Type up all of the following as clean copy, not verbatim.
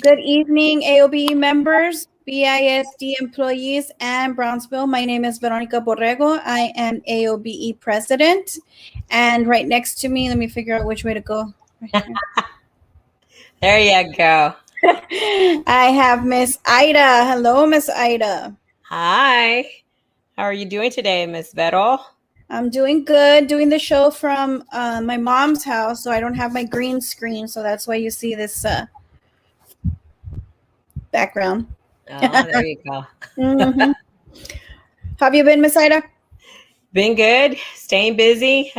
Good evening, AOBE members, BISD employees, and Brownsville. My name is Veronica Borrego. I am AOBE president. And right next to me, let me figure out which way to go. There you go. I have Miss Ida. Hello, Miss Ida. Hi. How are you doing today, Miss Vero? I'm doing good, doing the show from my mom's house, so I don't have my green screen, so that's why you see this background. Oh, there you go. Mm-hmm. How have you been, Miss Ida? Been good, staying busy,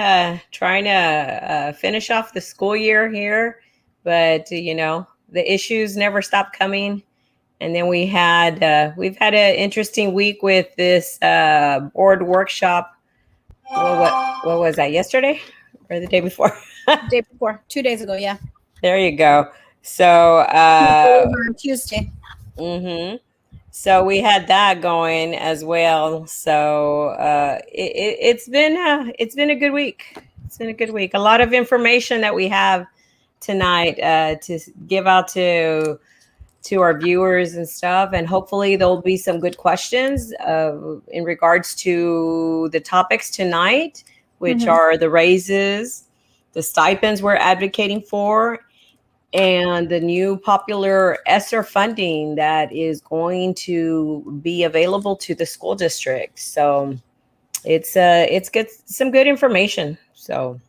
trying to finish off the school year here. But, the issues never stop coming. And then we've had an interesting week with this board workshop. What was that, yesterday or the day before? Day before, 2 days ago, yeah. There you go. So Tuesday. Mm-hmm. So we had that going as well. So it's been a good week. It's been a good week. A lot of information that we have tonight to give out to our viewers and stuff, and hopefully there'll be some good questions in regards to the topics tonight, which are the raises, the stipends we're advocating for, and the new popular ESSER funding that is going to be available to the school district. So it's good, some good information. So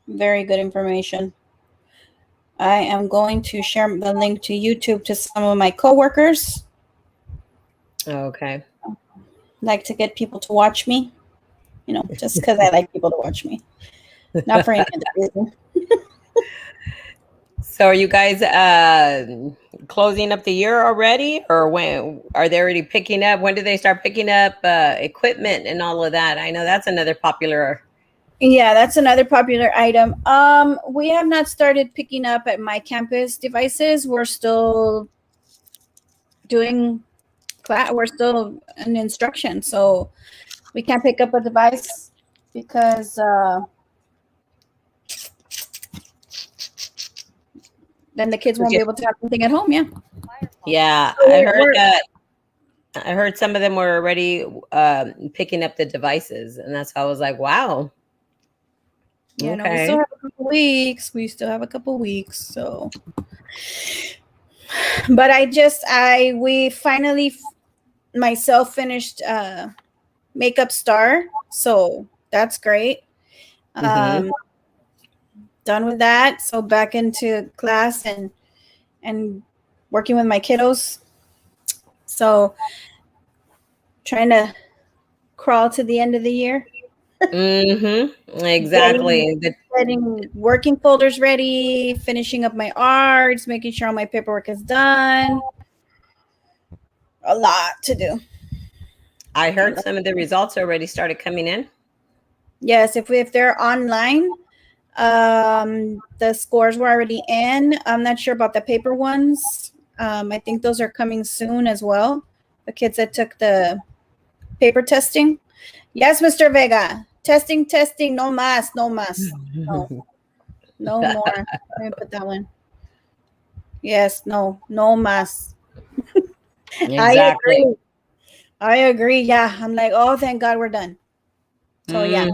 very good information. I am going to share the link to YouTube to some of my coworkers. Okay. Like to get people to watch me, just because I like people to watch me, not for any other reason. So are you guys closing up the year already, or when are they already picking up? When do they start picking up equipment and all of that? I know that's another popular. Yeah, that's another popular item. We have not started picking up at my campus devices. We're still doing class. We're still in instruction, so we can't pick up a device because then the kids won't be able to have something at home. Yeah. Yeah, So I heard that. I heard some of them were already picking up the devices, and that's how I was like, wow. Yeah, no, we still have a couple weeks. So. But we finally myself finished Makeup Star, so that's great. Done with that, so back into class and working with my kiddos. So trying to crawl to the end of the year. Exactly. Getting working folders ready, finishing up my arts, making sure all my paperwork is done. A lot to do. I heard some of the results already started coming in. Yes, if they're online, the scores were already in. I'm not sure about the paper ones. I think those are coming soon as well. The kids that took the paper testing. Yes, Mr. Vega. Testing. No más. No more. Let me put that one. Yes, no más. Exactly. I agree. Yeah. I'm like, oh, thank God we're done. So yeah.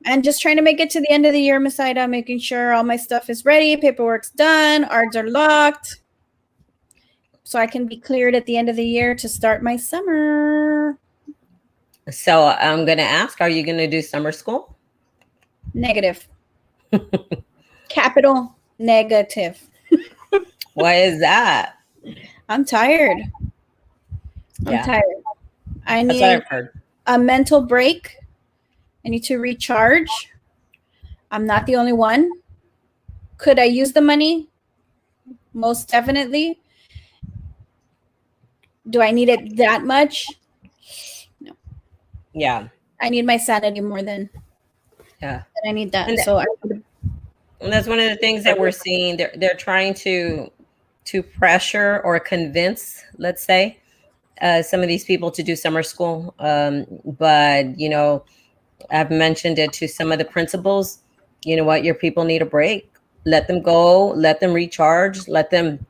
And just trying to make it to the end of the year, Miss Ida, making sure all my stuff is ready, paperwork's done, ARDs are locked, so I can be cleared at the end of the year to start my summer. So I'm going to ask, are you going to do summer school? Negative. Capital negative. Why is that? I'm tired. I'm tired. I need a mental break. I need to recharge. I'm not the only one. Could I use the money? Most definitely. Do I need it that much? No. Yeah. I need my sanity more than. Yeah. I need that. And that's one of the things that we're seeing. They're trying to pressure or convince, let's say, some of these people to do summer school. But I've mentioned it to some of the principals. You know what? Your people need a break. let them go, let them recharge, let them,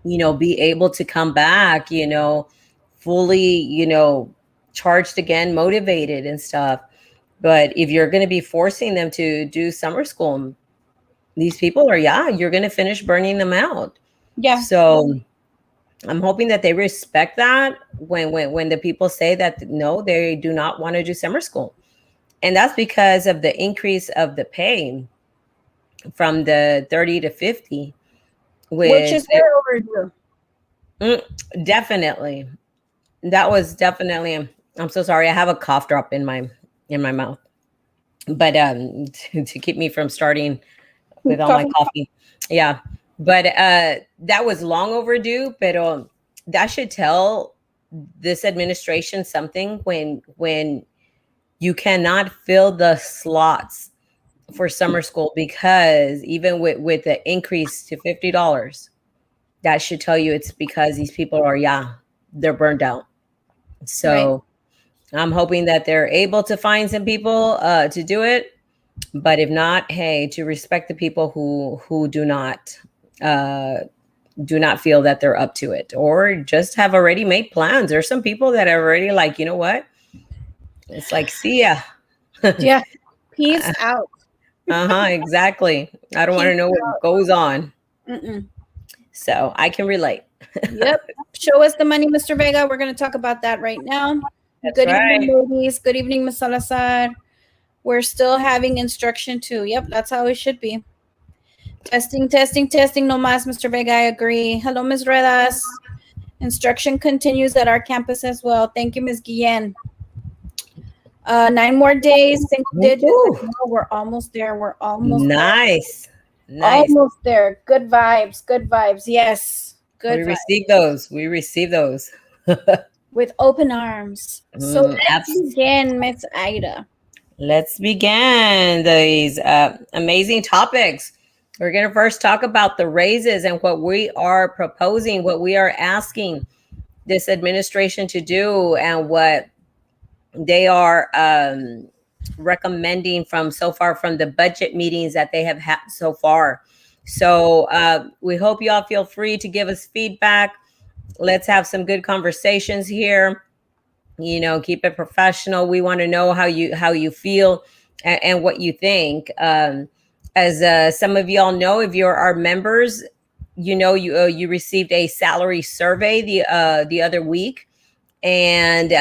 be able to come back, fully, charged again, motivated and stuff. But if you're going to be forcing them to do summer school, these people are, you're going to finish burning them out. Yeah. So I'm hoping that they respect that when the people say that no, they do not want to do summer school. And that's because of the increase of the pay from the 30 to 50, Which is way overdue. Definitely. That was definitely, I'm so sorry. I have a cough drop in my mouth. But to keep me from starting with all my coffee. Yeah. But that was long overdue, but that should tell this administration something when you cannot fill the slots for summer school, because even with the increase to $50, that should tell you it's because these people are, they're burned out. So right. I'm hoping that they're able to find some people to do it. But if not, hey, to respect the people who do not feel that they're up to it, or just have already made plans. There's some people that are already like, you know what? It's like, see ya. Yeah. Peace out. Exactly. I don't want to know what goes on. So I can relate. Yep. Show us the money, Mr. Vega. We're going to talk about that right now. That's Good right. evening, ladies. Good evening, Ms. Salazar. We're still having instruction too. Yep, that's how it should be. Testing, testing, testing. No mas, Mr. Vega. I agree. Hello, Ms. Redas. Instruction continues at our campus as well. Thank you, Ms. Guillen. 9 more days. Single digits. We're almost there. We're almost nice. There. Nice. Almost there. Good vibes. Good vibes. Yes. Good. We receive those. With open arms. So let's begin, Ms. Ida. Let's begin these amazing topics. We're going to first talk about the raises and what we are proposing, what we are asking this administration to do, and what they are recommending from the budget meetings that they have had so far. So we hope y'all feel free to give us feedback. Let's have some good conversations here. Keep it professional. We want to know how you feel and what you think. As some of y'all know, if you're our members, you received a salary survey the other week, and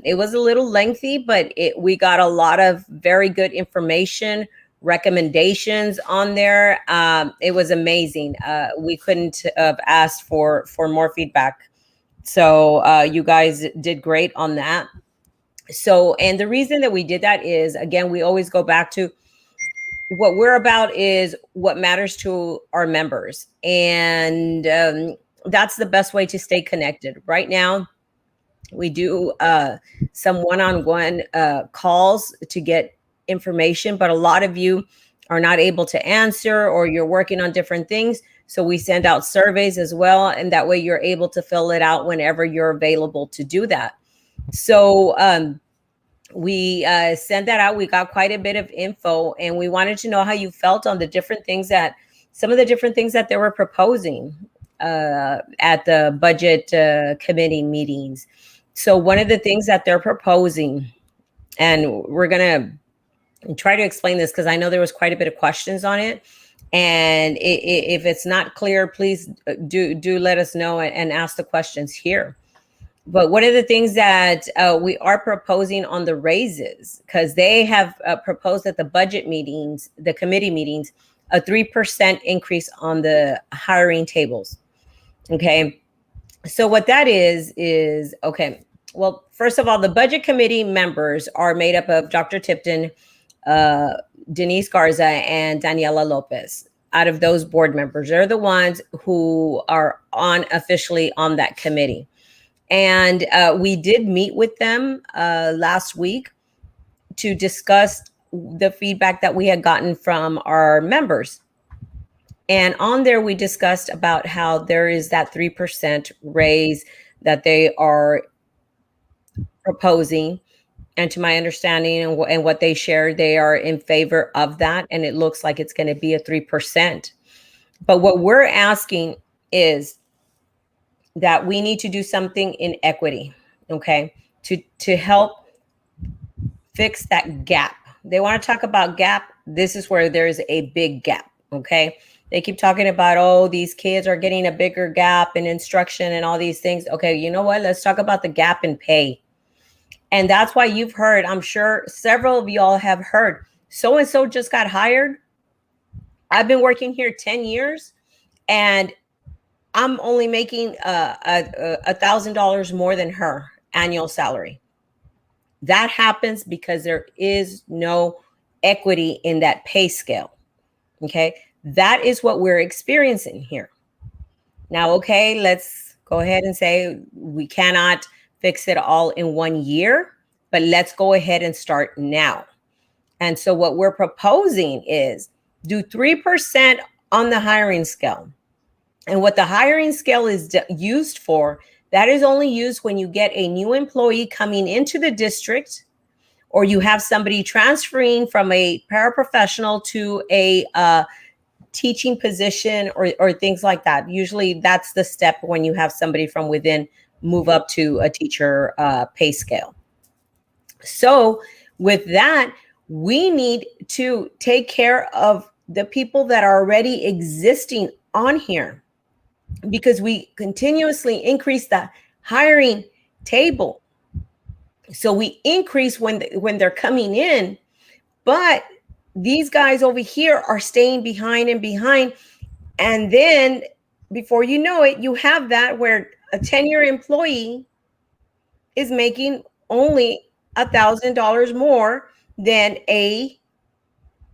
it was a little lengthy, but we got a lot of very good information, recommendations on there. It was amazing. We couldn't have asked for more feedback. So you guys did great on that. So, and the reason that we did that is, again, we always go back to what we're about is what matters to our members. And that's the best way to stay connected. Right now, we do some one-on-one calls to get information, but a lot of you are not able to answer, or you're working on different things. So we send out surveys as well. And that way you're able to fill it out whenever you're available to do that. So we sent that out. We got quite a bit of info, and we wanted to know how you felt on some of the different things that they were proposing at the budget committee meetings. So one of the things that they're proposing, and we're going to try to explain this because I know there was quite a bit of questions on it. And if it's not clear, please do let us know and ask the questions here. But one of the things that we are proposing on the raises, because they have proposed at the budget meetings, the committee meetings, a 3% increase on the hiring tables. Okay. So what that is, okay. Well, first of all, the budget committee members are made up of Dr. Tipton, Denise Garza, and Daniela Lopez. Out of those board members, they're the ones who are officially on that committee. And we did meet with them last week to discuss the feedback that we had gotten from our members. And on there, we discussed about how there is that 3% raise that they are proposing. And to my understanding and what they shared, they are in favor of that. And it looks like it's going to be a 3%. But what we're asking is that we need to do something in equity, okay, to help fix that gap. They want to talk about gap. This is where there's a big gap, okay? They keep talking about, oh, these kids are getting a bigger gap in instruction and all these things. Okay, you know what? Let's talk about the gap in pay. And that's why you've heard, I'm sure several of y'all have heard, so-and-so just got hired. I've been working here 10 years and I'm only making $1,000 more than her annual salary. That happens because there is no equity in that pay scale. Okay. That is what we're experiencing here. Now, okay, let's go ahead and say we cannot fix it all in 1 year, but let's go ahead and start now. And so what we're proposing is do 3% on the hiring scale. And what the hiring scale is used for, that is only used when you get a new employee coming into the district, or you have somebody transferring from a paraprofessional to a teaching position or things like that. Usually that's the step when you have somebody from within move up to a teacher pay scale. So with that, we need to take care of the people that are already existing on here, because we continuously increase the hiring table. So we increase when they're coming in, but these guys over here are staying behind and behind. And then before you know it, you have that where a 10-year employee is making only $1,000 more than a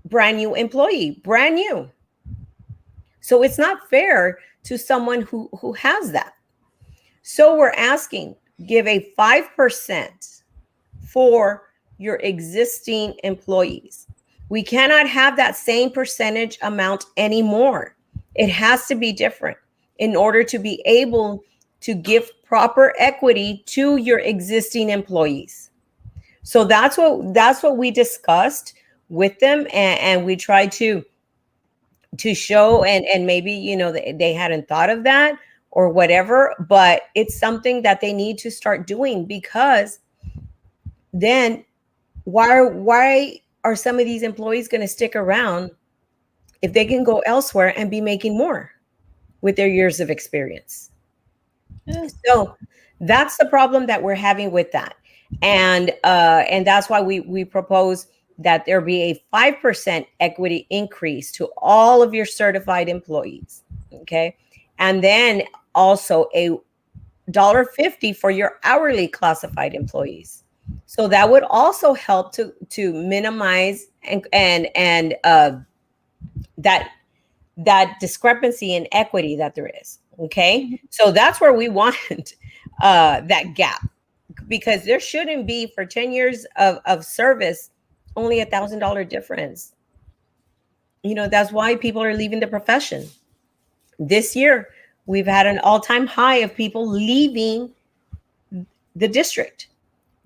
brand new employee, brand new. So it's not fair to someone who has that. So we're asking, give a 5% for your existing employees. We cannot have that same percentage amount anymore. It has to be different in order to be able to give proper equity to your existing employees. So that's what we discussed with them, and we tried to show, and maybe, you know, they hadn't thought of that or whatever, but it's something that they need to start doing, because then why are some of these employees going to stick around if they can go elsewhere and be making more with their years of experience? So that's the problem that we're having with that. And that's why we propose that there be a 5% equity increase to all of your certified employees. Okay. And then also a $1.50 for your hourly classified employees. So that would also help to minimize and that discrepancy in equity that there is. Okay. So that's where we want that gap, because there shouldn't be, for 10 years of service, only $1,000 difference. You know, that's why people are leaving the profession. This year, we've had an all-time high of people leaving the district,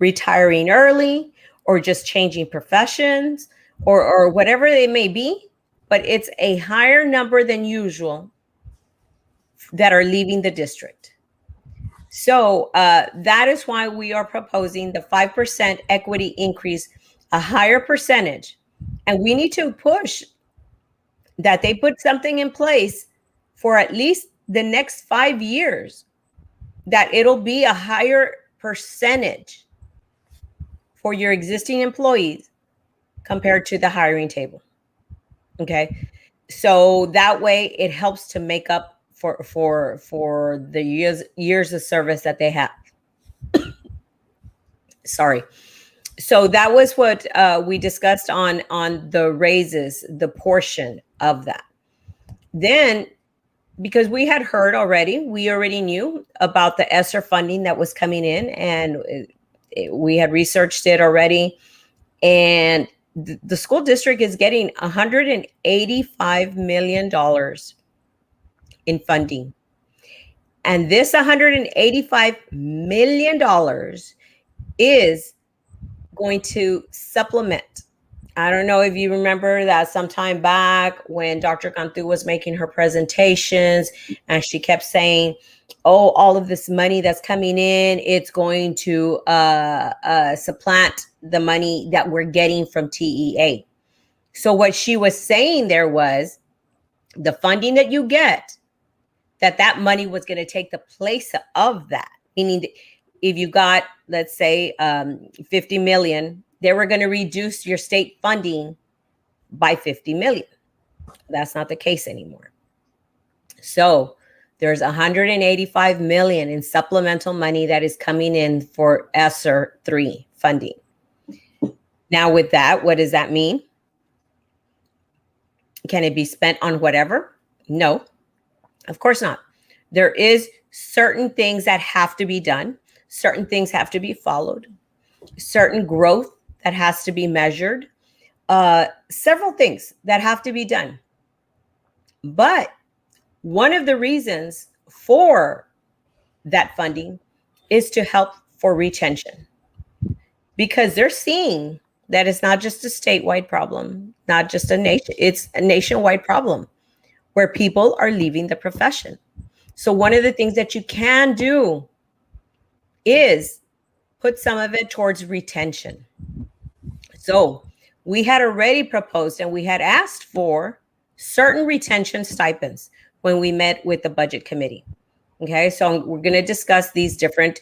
retiring early, or just changing professions, or whatever they may be. But it's a higher number than usual that are leaving the district. So that is why we are proposing the 5% equity increase, a higher percentage. And we need to push that they put something in place for at least the next 5 years, that it'll be a higher percentage for your existing employees compared to the hiring table. Okay. So that way it helps to make up for the years of service that they have. Sorry. So that was what we discussed on the raises, the portion of that. Then, because we had heard already, we already knew about the ESSER funding that was coming in, and we had researched it already. And the school district is getting $185 million in funding. And this $185 million is going to supplement I don't know if you remember that sometime back when Dr. Cantu was making her presentations and she kept saying, oh, all of this money that's coming in, it's going to supplant the money that we're getting from TEA. So what she was saying there was the funding that you get, that money was going to take the place of that. Meaning if you got, let's say, 50 million, they were going to reduce your state funding by 50 million. That's not the case anymore. So there's 185 million in supplemental money that is coming in for ESSER 3 funding. Now with that, what does that mean? Can it be spent on whatever? No, of course not. There is certain things that have to be done. Certain things have to be followed. Certain growth that has to be measured. Several things that have to be done. But one of the reasons for that funding is to help for retention, because they're seeing that it's not just a statewide problem, not just a nation, it's a nationwide problem where people are leaving the profession. So one of the things that you can do is put some of it towards retention. So we had already proposed and we had asked for certain retention stipends when we met with the budget committee. Okay, so we're going to discuss these different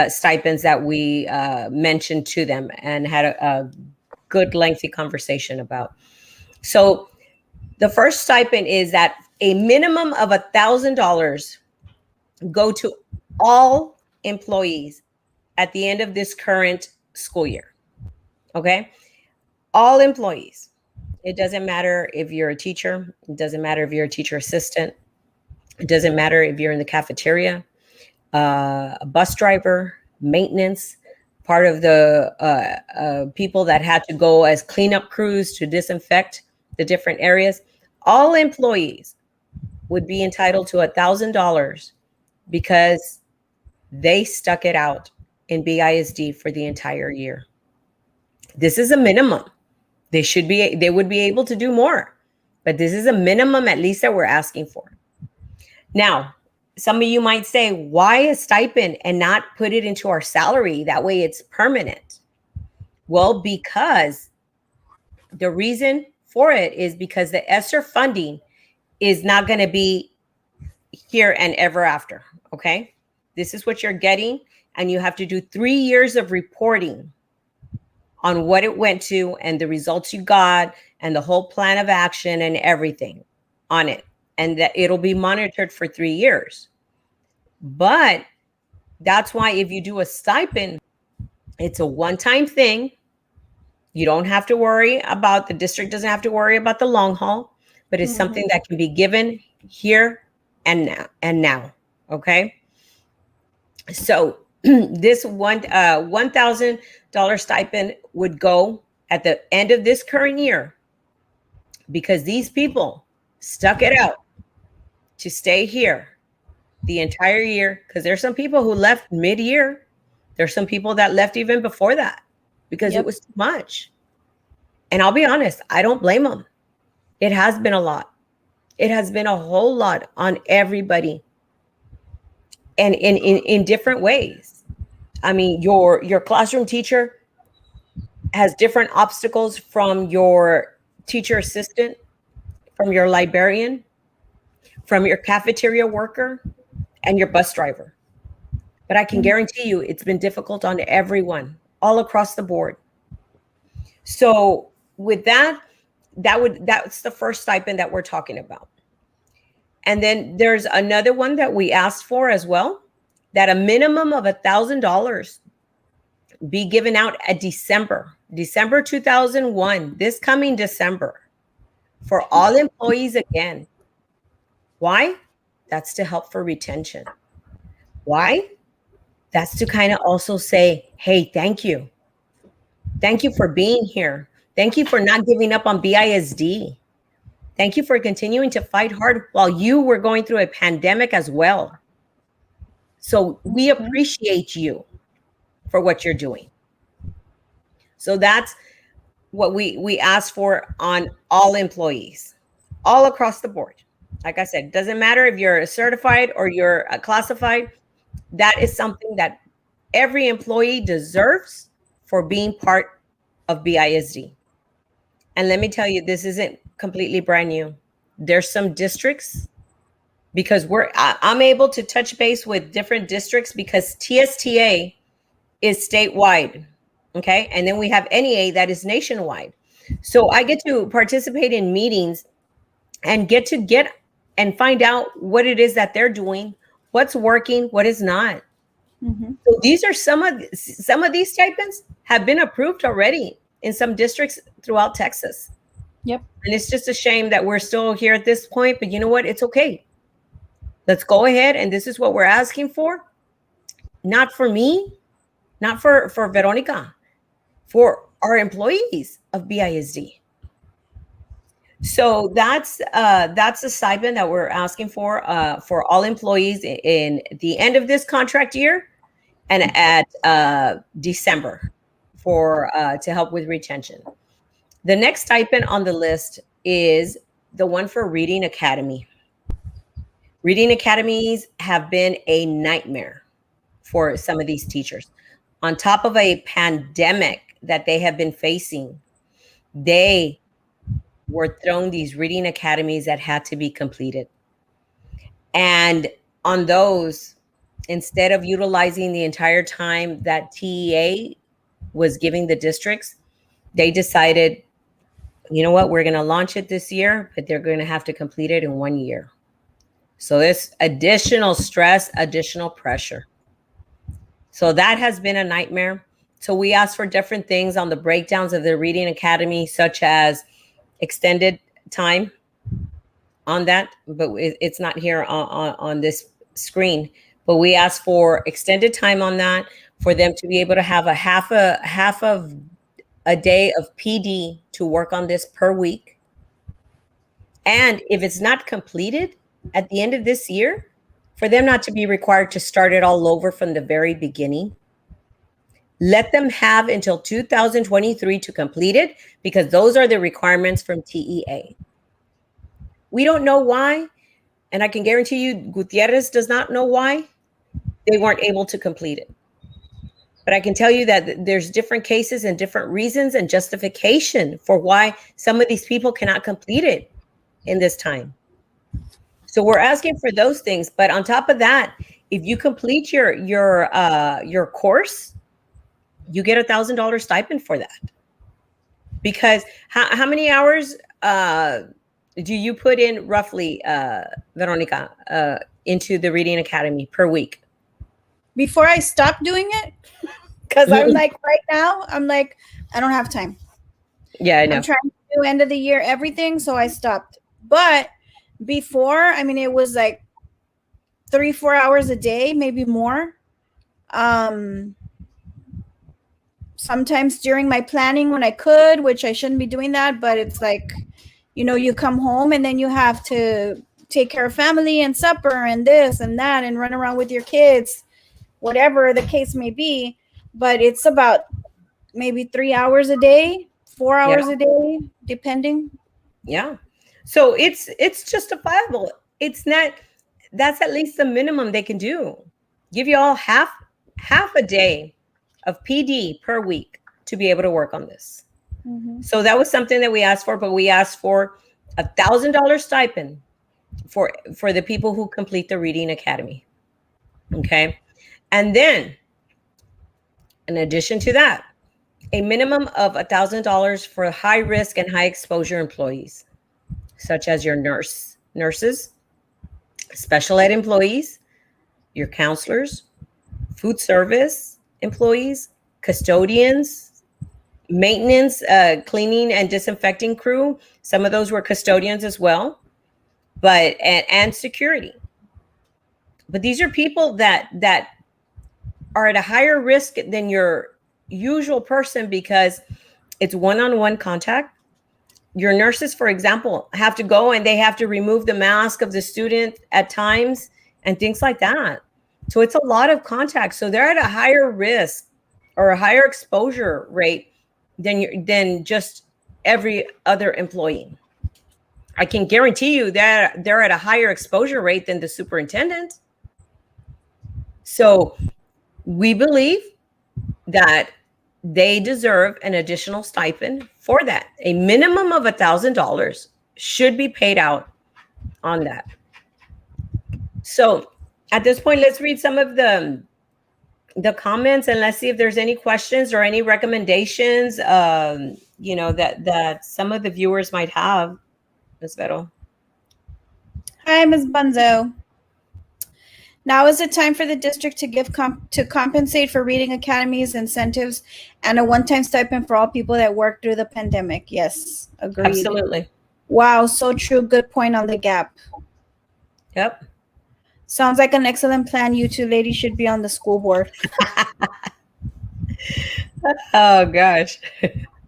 stipends that we mentioned to them and had a good lengthy conversation about. So the first stipend is that a minimum of $1,000 go to all employees at the end of this current school year. Okay, all employees. It doesn't matter if you're a teacher. It doesn't matter if you're a teacher assistant. It doesn't matter if you're in the cafeteria, a bus driver, maintenance, part of the people that had to go as cleanup crews to disinfect the different areas. All employees would be entitled to $1,000 because they stuck it out in BISD for the entire year. This is a minimum. They would be able to do more, but this is a minimum at least that we're asking for. Now, some of you might say, why a stipend and not put it into our salary? That way it's permanent. Well, because the reason for it is because the ESSER funding is not going to be here and ever after. Okay. This is what you're getting. And you have to do 3 years of reporting on what it went to and the results you got and the whole plan of action and everything on it. And that it'll be monitored for 3 years. But that's why if you do a stipend, it's a one-time thing. You don't have to worry about, the district doesn't have to worry about the long haul, but it's something that can be given here and now. Okay. So this $1,000 stipend would go at the end of this current year because these people stuck it out to stay here the entire year, because there's some people who left mid-year. There's some people that left even before that because it was too much. And I'll be honest, I don't blame them. It has been a lot. It has been a whole lot on everybody, and in different ways. I mean, your classroom teacher has different obstacles from your teacher assistant, from your librarian, from your cafeteria worker, and your bus driver. But I can guarantee you it's been difficult on everyone all across the board. So with that's the first stipend that we're talking about. And then there's another one that we asked for as well, that a minimum of $1,000 be given out at December 2001, this coming December, for all employees again. Why? That's to help for retention. Why? That's to kind of also say, hey, thank you. Thank you for being here. Thank you for not giving up on BISD. Thank you for continuing to fight hard while you were going through a pandemic as well. So we appreciate you for what you're doing. So that's what we ask for on all employees, all across the board. Like I said, doesn't matter if you're certified or you're classified. That is something that every employee deserves for being part of BISD. And let me tell you, this isn't completely brand new. There's some districts, because I'm able to touch base with different districts because TSTA is statewide. Okay. And then we have NEA that is nationwide. So I get to participate in meetings and get and find out what it is that they're doing, what's working, what is not. So these are some of these stipends have been approved already in some districts throughout Texas. Yep. And it's just a shame that we're still here at this point, but you know what? It's okay. Let's go ahead, and this is what we're asking for. Not for me, not for Veronica, for our employees of BISD. So that's the stipend that we're asking for all employees in the end of this contract year and at December for to help with retention. The next stipend on the list is the one for Reading Academy. Reading academies have been a nightmare for some of these teachers. On top of a pandemic that they have been facing, they were thrown these reading academies that had to be completed. And on those, instead of utilizing the entire time that TEA was giving the districts, they decided, you know what, we're going to launch it this year, but they're going to have to complete it in 1 year. So there's additional stress, additional pressure. So that has been a nightmare. So we asked for different things on the breakdowns of the Reading Academy, such as extended time on that, but it's not here on this screen. But we asked for extended time on that for them to be able to have a half of a day of PD to work on this per week. And if it's not completed at the end of this year, for them not to be required to start it all over from the very beginning. Let them have until 2023 to complete it, because those are the requirements from TEA. We don't know why, and I can guarantee you Gutierrez does not know why they weren't able to complete it. But I can tell you that there's different cases and different reasons and justification for why some of these people cannot complete it in this time. So we're asking for those things. But on top of that, if you complete your course, you get $1,000 stipend for that. Because how many hours do you put in roughly, Veronica, into the Reading Academy per week? Before I stopped doing it, because I'm like, right now, I'm like, I don't have time. Yeah, I know. I'm trying to do end of the year everything, so I stopped. But before, I mean, it was like 3-4 hours a day, maybe more. Sometimes during my planning when I could, which I shouldn't be doing that, but it's like, you know, you come home and then you have to take care of family and supper and this and that and run around with your kids, whatever the case may be. But it's about maybe 3 hours a day, 4 hours a day, depending. Yeah. So it's justifiable. It's not, that's at least the minimum they can do. Give you all half a day of PD per week to be able to work on this. Mm-hmm. So that was something that we asked for, but we asked for $1,000 stipend for the people who complete the Reading Academy. Okay. And then in addition to that, a minimum of $1,000 for high risk and high exposure employees, such as your nurses, special ed employees, your counselors, food service employees, custodians, maintenance, cleaning and disinfecting crew. Some of those were custodians as well, but and security. But these are people that are at a higher risk than your usual person, because it's one-on-one contact. Your nurses, for example, have to go and they have to remove the mask of the student at times and things like that. So it's a lot of contact. So they're at a higher risk or a higher exposure rate than just every other employee. I can guarantee you that they're at a higher exposure rate than the superintendent. So we believe that they deserve an additional stipend for that. A minimum of $1,000 should be paid out on that. So at this point, let's read some of the comments, and let's see if there's any questions or any recommendations, that some of the viewers might have. Ms. Vero. Hi, Ms. Bunzo. Now is the time for the district to give to compensate for reading academies, incentives, and a one-time stipend for all people that worked through the pandemic. Yes, agreed. Absolutely. Wow, so true. Good point on the gap. Yep. Sounds like an excellent plan. You two ladies should be on the school board. Oh, gosh.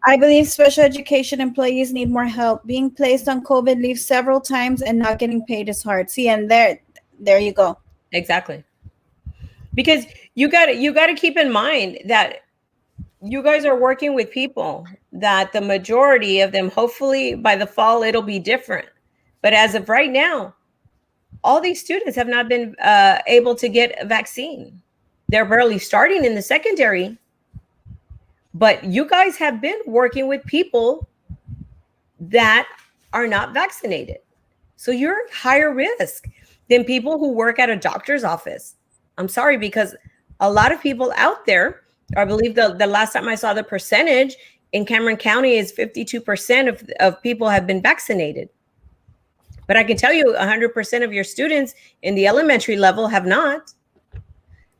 I believe special education employees need more help. Being placed on COVID leave several times and not getting paid is hard. See, and there you go. Exactly. Because you got to keep in mind that you guys are working with people that the majority of them, hopefully by the fall, it'll be different. But as of right now, all these students have not been able to get a vaccine. They're barely starting in the secondary. But you guys have been working with people that are not vaccinated. So you're higher risk than people who work at a doctor's office. I'm sorry, because a lot of people out there, I believe the last time I saw the percentage in Cameron County is 52% of people have been vaccinated. But I can tell you 100% of your students in the elementary level have not.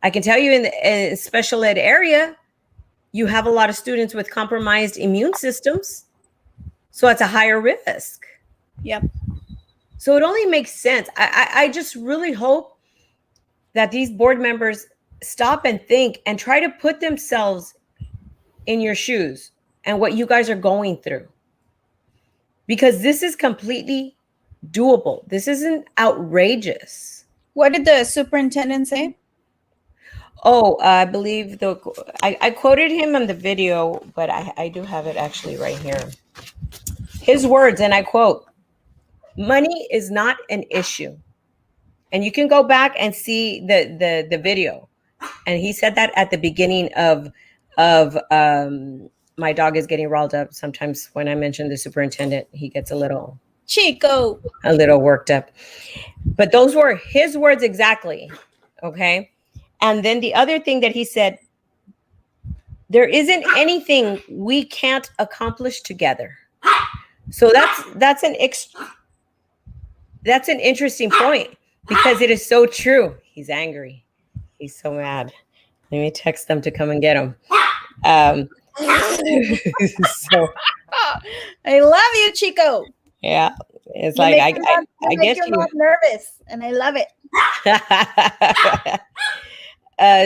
I can tell you in the special ed area, you have a lot of students with compromised immune systems. So it's a higher risk. Yep. So it only makes sense. I just really hope that these board members stop and think and try to put themselves in your shoes and what you guys are going through. Because this is completely doable. This isn't outrageous. What did the superintendent say? Oh, I believe I quoted him on the video, but I do have it actually right here. His words, and I quote, "Money is not an issue." And you can go back and see the video. And he said that at the beginning of my dog is getting riled up. Sometimes when I mention the superintendent, he gets a little worked up. But those were his words exactly. Okay. And then the other thing that he said, there isn't anything we can't accomplish together. So that's an interesting point, because it is so true. He's angry. He's so mad. Let me text them to come and get him. So I love you, Chico. Yeah, it's like I guess you're not nervous, and I love it.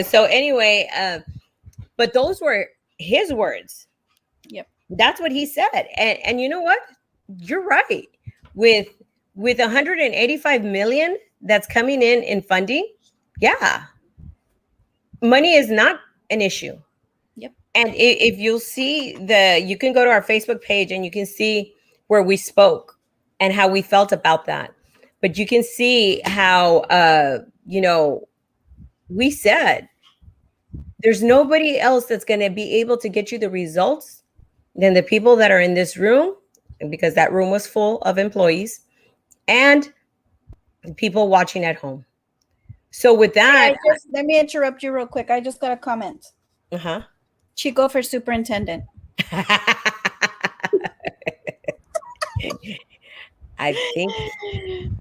So anyway, but those were his words. Yep. That's what he said. And you know what? You're right. With 185 million that's coming in funding, yeah. Money is not an issue. Yep. And if you'll see you can go to our Facebook page and you can see where we spoke and how we felt about that. But you can see how, we said there's nobody else that's going to be able to get you the results than the people that are in this room, because that room was full of employees and people watching at home. So with that, let me interrupt you real quick. I just got a comment. Chico for superintendent. I think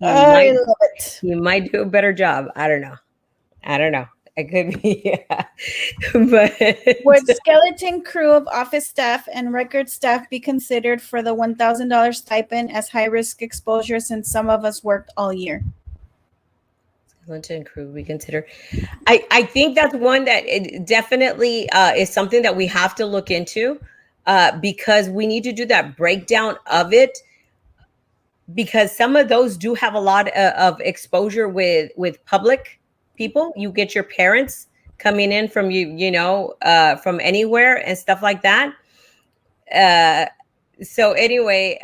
I love it. You might do a better job. I don't know. It could be, yeah. But would skeleton crew of office staff and record staff be considered for the $1,000 stipend as high risk exposure, since some of us worked all year? Skeleton crew we consider. I think that's one that it definitely is something that we have to look into, because we need to do that breakdown of it, because some of those do have a lot of exposure with public people. You get your parents coming in from from anywhere and stuff like that. so anyway,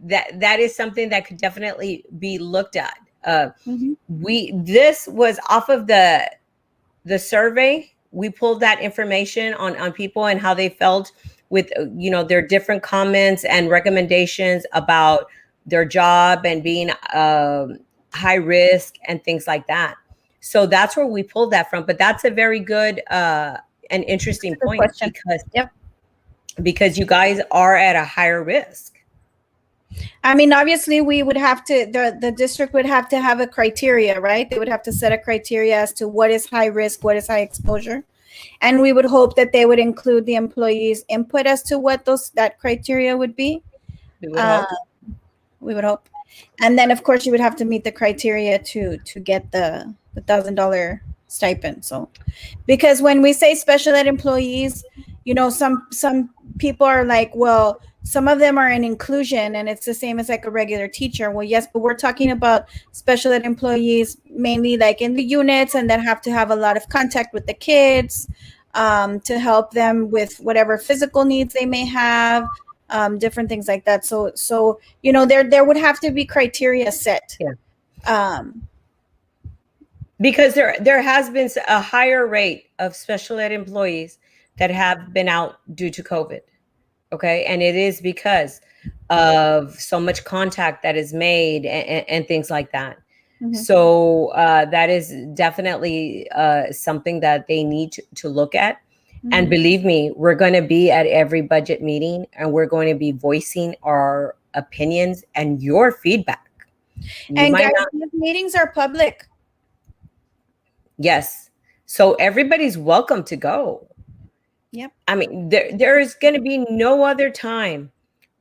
that is something that could definitely be looked at. This was off of the survey. We pulled that information on people and how they felt with their different comments and recommendations about their job and being high risk and things like that. So that's where we pulled that from. But that's a very good and interesting point question. because you guys are at a higher risk. I mean, obviously, we would have to, the district would have to have a criteria, right? They would have to set a criteria as to what is high risk, what is high exposure. And we would hope that they would include the employees' input as to what that criteria would be. We would hope. We would hope. And then, of course, you would have to meet the criteria to get the $1,000 stipend. So, because when we say special ed employees, some people are like, well, some of them are in inclusion and it's the same as like a regular teacher. Well, yes, but we're talking about special ed employees mainly like in the units and that have to have a lot of contact with the kids to help them with whatever physical needs they may have, different things like that. So there would have to be criteria set. Yeah. Because there has been a higher rate of special ed employees that have been out due to COVID. Okay. And it is because of so much contact that is made and things like that. So that is definitely something that they need to look at. And believe me, we're going to be at every budget meeting and we're going to be voicing our opinions and your feedback. And guys, these meetings are public. Yes. So everybody's welcome to go. Yep. I mean, there is going to be no other time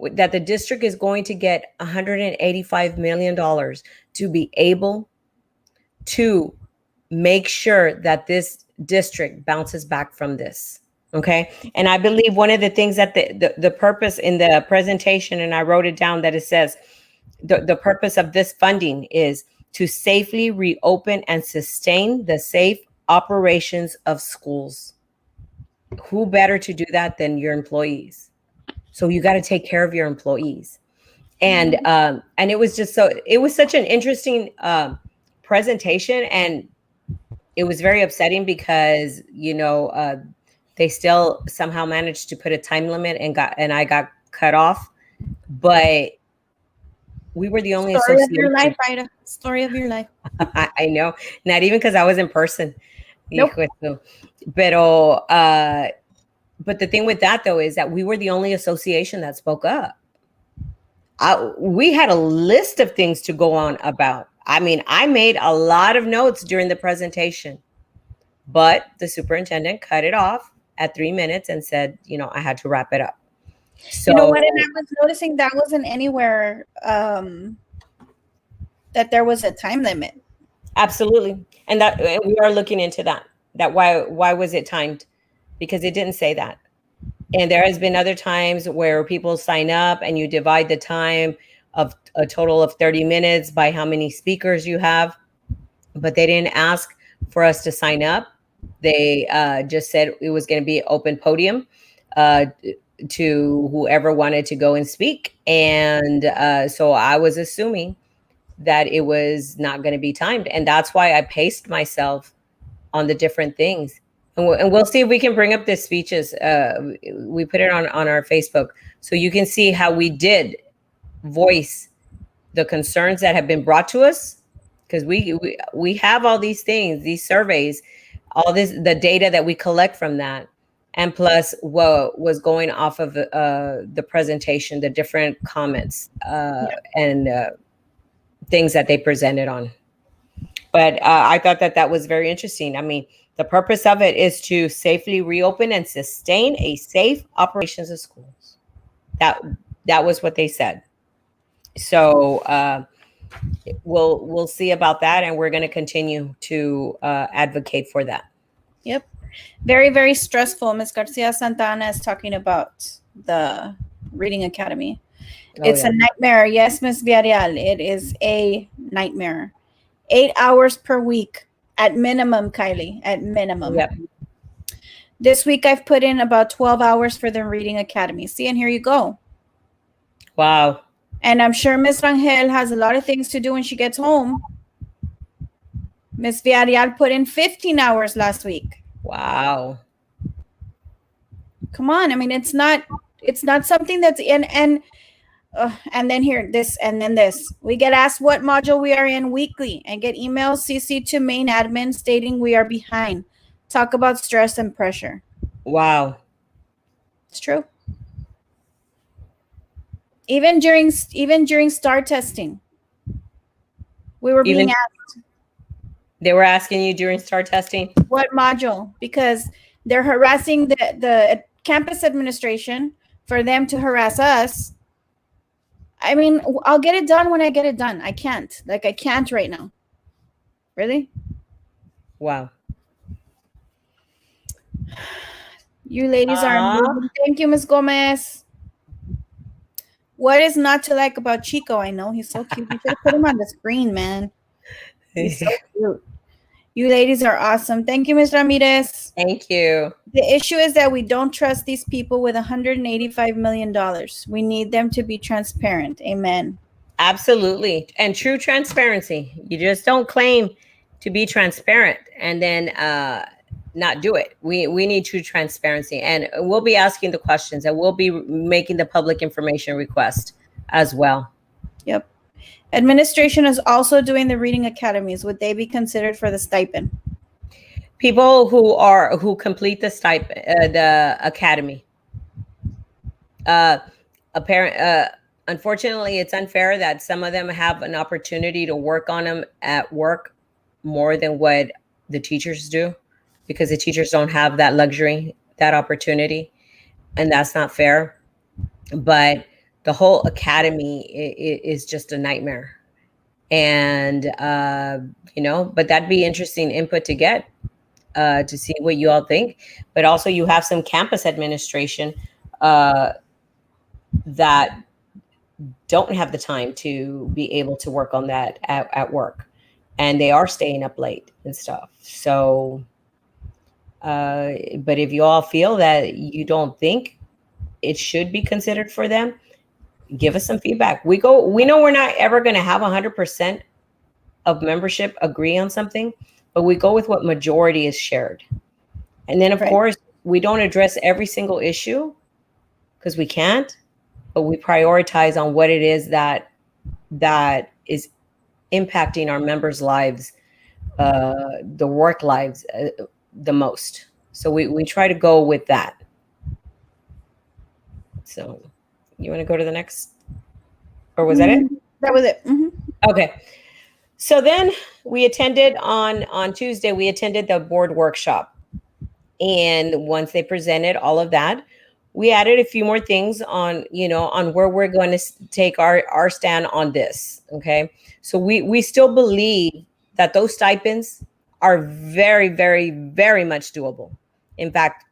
that the district is going to get $185 million to be able to make sure that this district bounces back from this. Okay. And I believe one of the things that the purpose in the presentation, and I wrote it down, that it says the purpose of this funding is to safely reopen and sustain the safe operations of schools. Who better to do that than your employees? So you got to take care of your employees. And it was just it was such an interesting presentation, and it was very upsetting because they still somehow managed to put a time limit and I got cut off, but we were the only story of your life, Ida. Story of your life. I know, not even because I was in person. Nope. But the thing with that though is that we were the only association that spoke up. We had a list of things to go on about. I mean, I made a lot of notes during the presentation, but the superintendent cut it off at 3 minutes and said, I had to wrap it up. So, you know what? And I was noticing that wasn't anywhere that there was a time limit. Absolutely. And we are looking into that why was it timed? Because it didn't say that. And there has been other times where people sign up and you divide the time of a total of 30 minutes by how many speakers you have, but they didn't ask for us to sign up. They just said it was going to be open podium to whoever wanted to go and speak. And so I was assuming that it was not going to be timed. And that's why I paced myself on the different things. And we'll see if we can bring up the speeches. We put it on our Facebook, so you can see how we did voice the concerns that have been brought to us, because we have all these things, these surveys, all this, the data that we collect from that, and plus what was going off of the presentation, the different comments and things that they presented on. But I thought that was very interesting. I mean, the purpose of it is to safely reopen and sustain a safe operations of schools. That was what they said. So we'll see about that, and we're going to continue to advocate for that. Yep. Very, very stressful. Ms. Garcia Santana is talking about the Reading Academy. It's a nightmare. Yes, Ms. Villarreal, it is a nightmare. 8 hours per week at minimum, Kylie, at minimum. Yep. This week I've put in about 12 hours for the Reading Academy. See, and here you go. Wow. And I'm sure Miss Rangel has a lot of things to do when she gets home. Miss Villarreal put in 15 hours last week. Wow. Come on. I mean, it's not something that's in, and then here, this, and then this. We get asked what module we are in weekly and get emails CC to main admin stating we are behind. Talk about stress and pressure. Wow. It's true. Even during STAR testing, we were being asked. They were asking you during STAR testing? What module? Because they're harassing the campus administration for them to harass us. I mean, I'll get it done when I get it done. I can't. I can't right now. Really? Wow. You ladies are amazing. Thank you, Ms. Gomez. What is not to like about Chico? I know he's so cute. You should have put him on the screen, man. He's so cute. You ladies are awesome. Thank you, Ms. Ramirez. Thank you. The issue is that we don't trust these people with $185 million. We need them to be transparent. Amen. Absolutely. And true transparency. You just don't claim to be transparent and then not do it. We need true transparency. And we'll be asking the questions and we'll be making the public information request as well. Yep. Administration is also doing the reading academies. Would they be considered for the stipend? People who complete the stipend, the academy. Unfortunately, it's unfair that some of them have an opportunity to work on them at work more than what the teachers do, because the teachers don't have that luxury, that opportunity, and that's not fair. But the whole academy is just a nightmare. And, but that'd be interesting input to get to see what you all think. But also you have some campus administration that don't have the time to be able to work on that at work. And they are staying up late and stuff. So, but if you all feel that you don't think it should be considered for them, give us some feedback. We know we're not ever going to have 100% of membership agree on something, but we go with what majority is shared. And then, of course, we don't address every single issue because we can't, but we prioritize on what it is that is impacting our members' lives, the work lives the most. So we try to go with that. So you want to go to the next, or was that it? That was it. Mm-hmm. Okay. So then we attended on Tuesday, we attended the board workshop. And once they presented all of that, we added a few more things on where we're going to take our stand on this. Okay. So we still believe that those stipends are very, very, very much doable. In fact,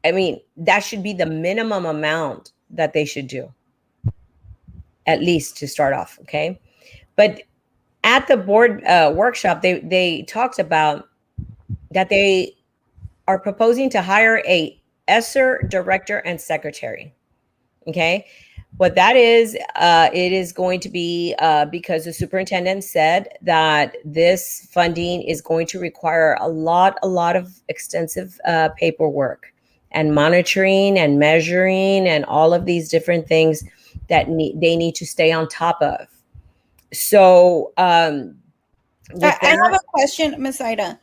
I mean, that should be the minimum amount that they should do, at least to start off. Okay. But at the board workshop, they talked about that they are proposing to hire a ESSER director and secretary. Okay. What that is, it is going to be because the superintendent said that this funding is going to require a lot of extensive paperwork and monitoring and measuring and all of these different things that they need to stay on top of. So I have a question, Ms. Ida.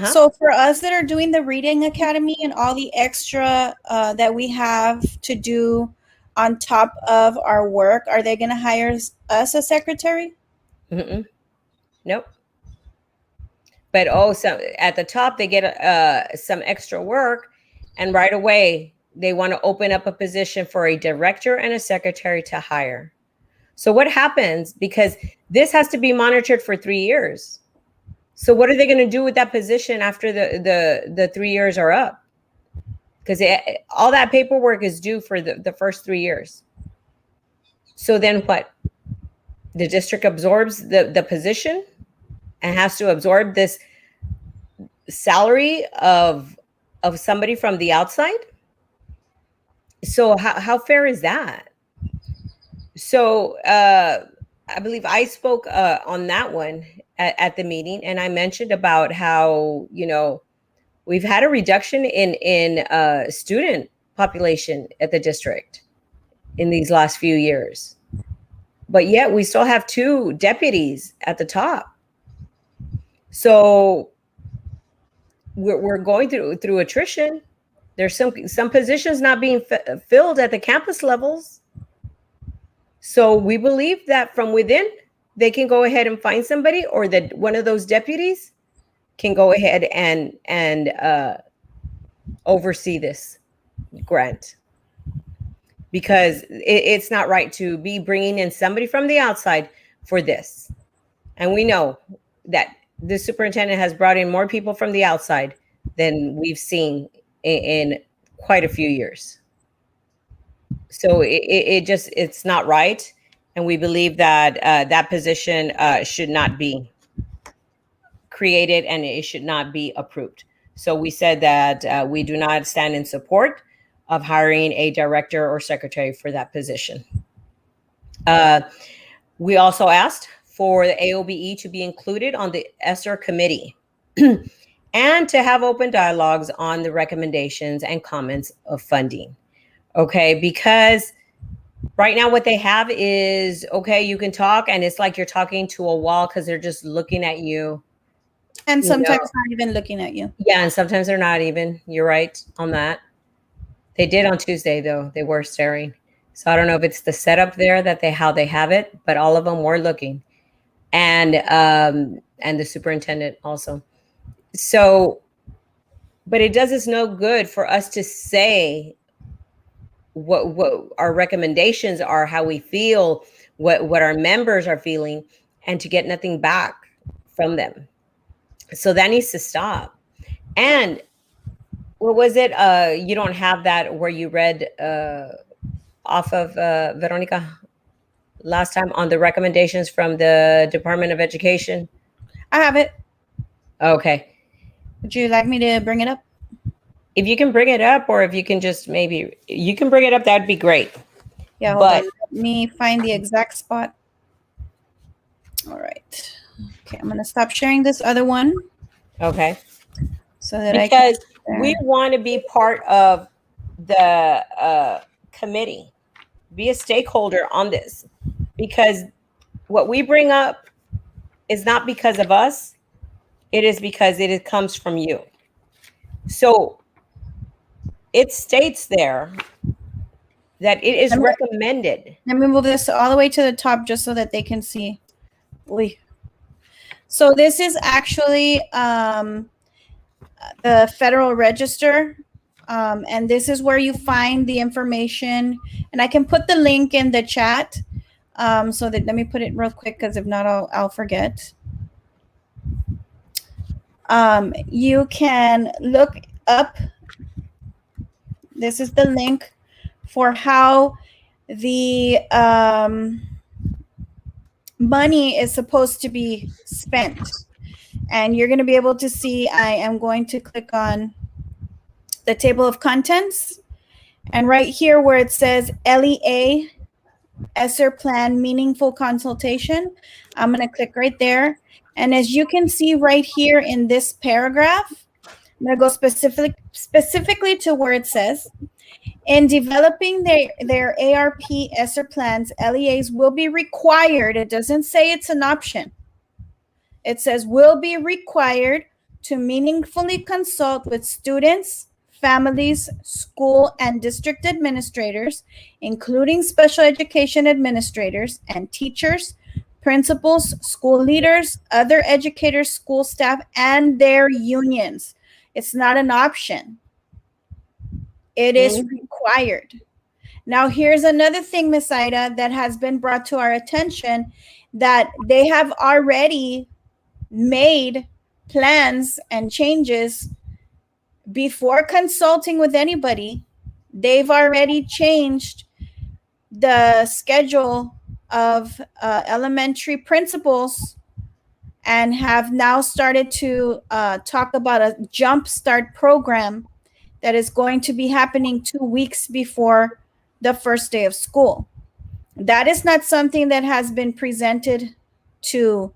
So for us that are doing the Reading Academy and all the extra that we have to do on top of our work, are they going to hire us a secretary? Mm-mm. Nope. But so at the top, they get some extra work, and right away, they want to open up a position for a director and a secretary to hire. So what happens, because this has to be monitored for 3 years. So what are they going to do with that position after the 3 years are up? Because all that paperwork is due for the first 3 years. So then what? The district absorbs the position and has to absorb this salary of of somebody from the outside. So how fair is that? So I believe I spoke on that one at the meeting, and I mentioned about how, you know, we've had a reduction in student population at the district in these last few years, but yet we still have 2 deputies at the top. So we're going through attrition. There's some positions not being filled at the campus levels. So we believe that from within, they can go ahead and find somebody, or that one of those deputies can go ahead and oversee this grant, because it's not right to be bringing in somebody from the outside for this. And we know that the superintendent has brought in more people from the outside than we've seen in quite a few years. So it's not right. And we believe that that position should not be created, and it should not be approved. So we said that we do not stand in support of hiring a director or secretary for that position. We also asked for the AOBE to be included on the ESSER committee and to have open dialogues on the recommendations and comments of funding. Okay, because right now what they have is, okay, you can talk, and it's like you're talking to a wall because they're just looking at you. And sometimes not even looking at you. Yeah, and sometimes they're not even. You're right on that. They did on Tuesday, though. They were staring. So I don't know if it's the setup there that how they have it, but all of them were looking, and the superintendent also. So, but it does us no good for us to say what our recommendations are, how we feel, what our members are feeling, and to get nothing back from them. So that needs to stop. And what was it? You don't have that where you read off of Veronica last time on the recommendations from the Department of Education? I have it. Okay. Would you like me to bring it up? If you can bring it up, or if you can just maybe, you can bring it up, that'd be great. Yeah, hold on. Let me find the exact spot. All right. Okay, I'm going to stop sharing this other one. Okay. So that because we want to be part of the committee, be a stakeholder on this, because what we bring up is not because of us. It is because it comes from you. So it states there that it is recommended. Let me move this all the way to the top just so that they can see. So this is actually the Federal Register, and this is where you find the information. And I can put the link in the chat, so that, let me put it real quick, because if not, I'll forget. You can look up, this is the link for how the money is supposed to be spent. And you're going to be able to see, I am going to click on the table of contents. And right here where it says LEA, ESSER Plan Meaningful Consultation, I'm going to click right there. And as you can see right here in this paragraph, I'm going to go specifically to where it says, in developing their ARP ESSER plans, LEAs will be required. It doesn't say it's an option. It says will be required to meaningfully consult with students, families, school and district administrators, including special education administrators and teachers, principals, school leaders, other educators, school staff, and their unions. It's not an option. It is required. Now, here's another thing, Ms. Ida, that has been brought to our attention, that they have already made plans and changes before consulting with anybody. They've already changed the schedule of elementary principals and have now started to talk about a jump start program that is going to be happening 2 weeks before the first day of school. That is not something that has been presented to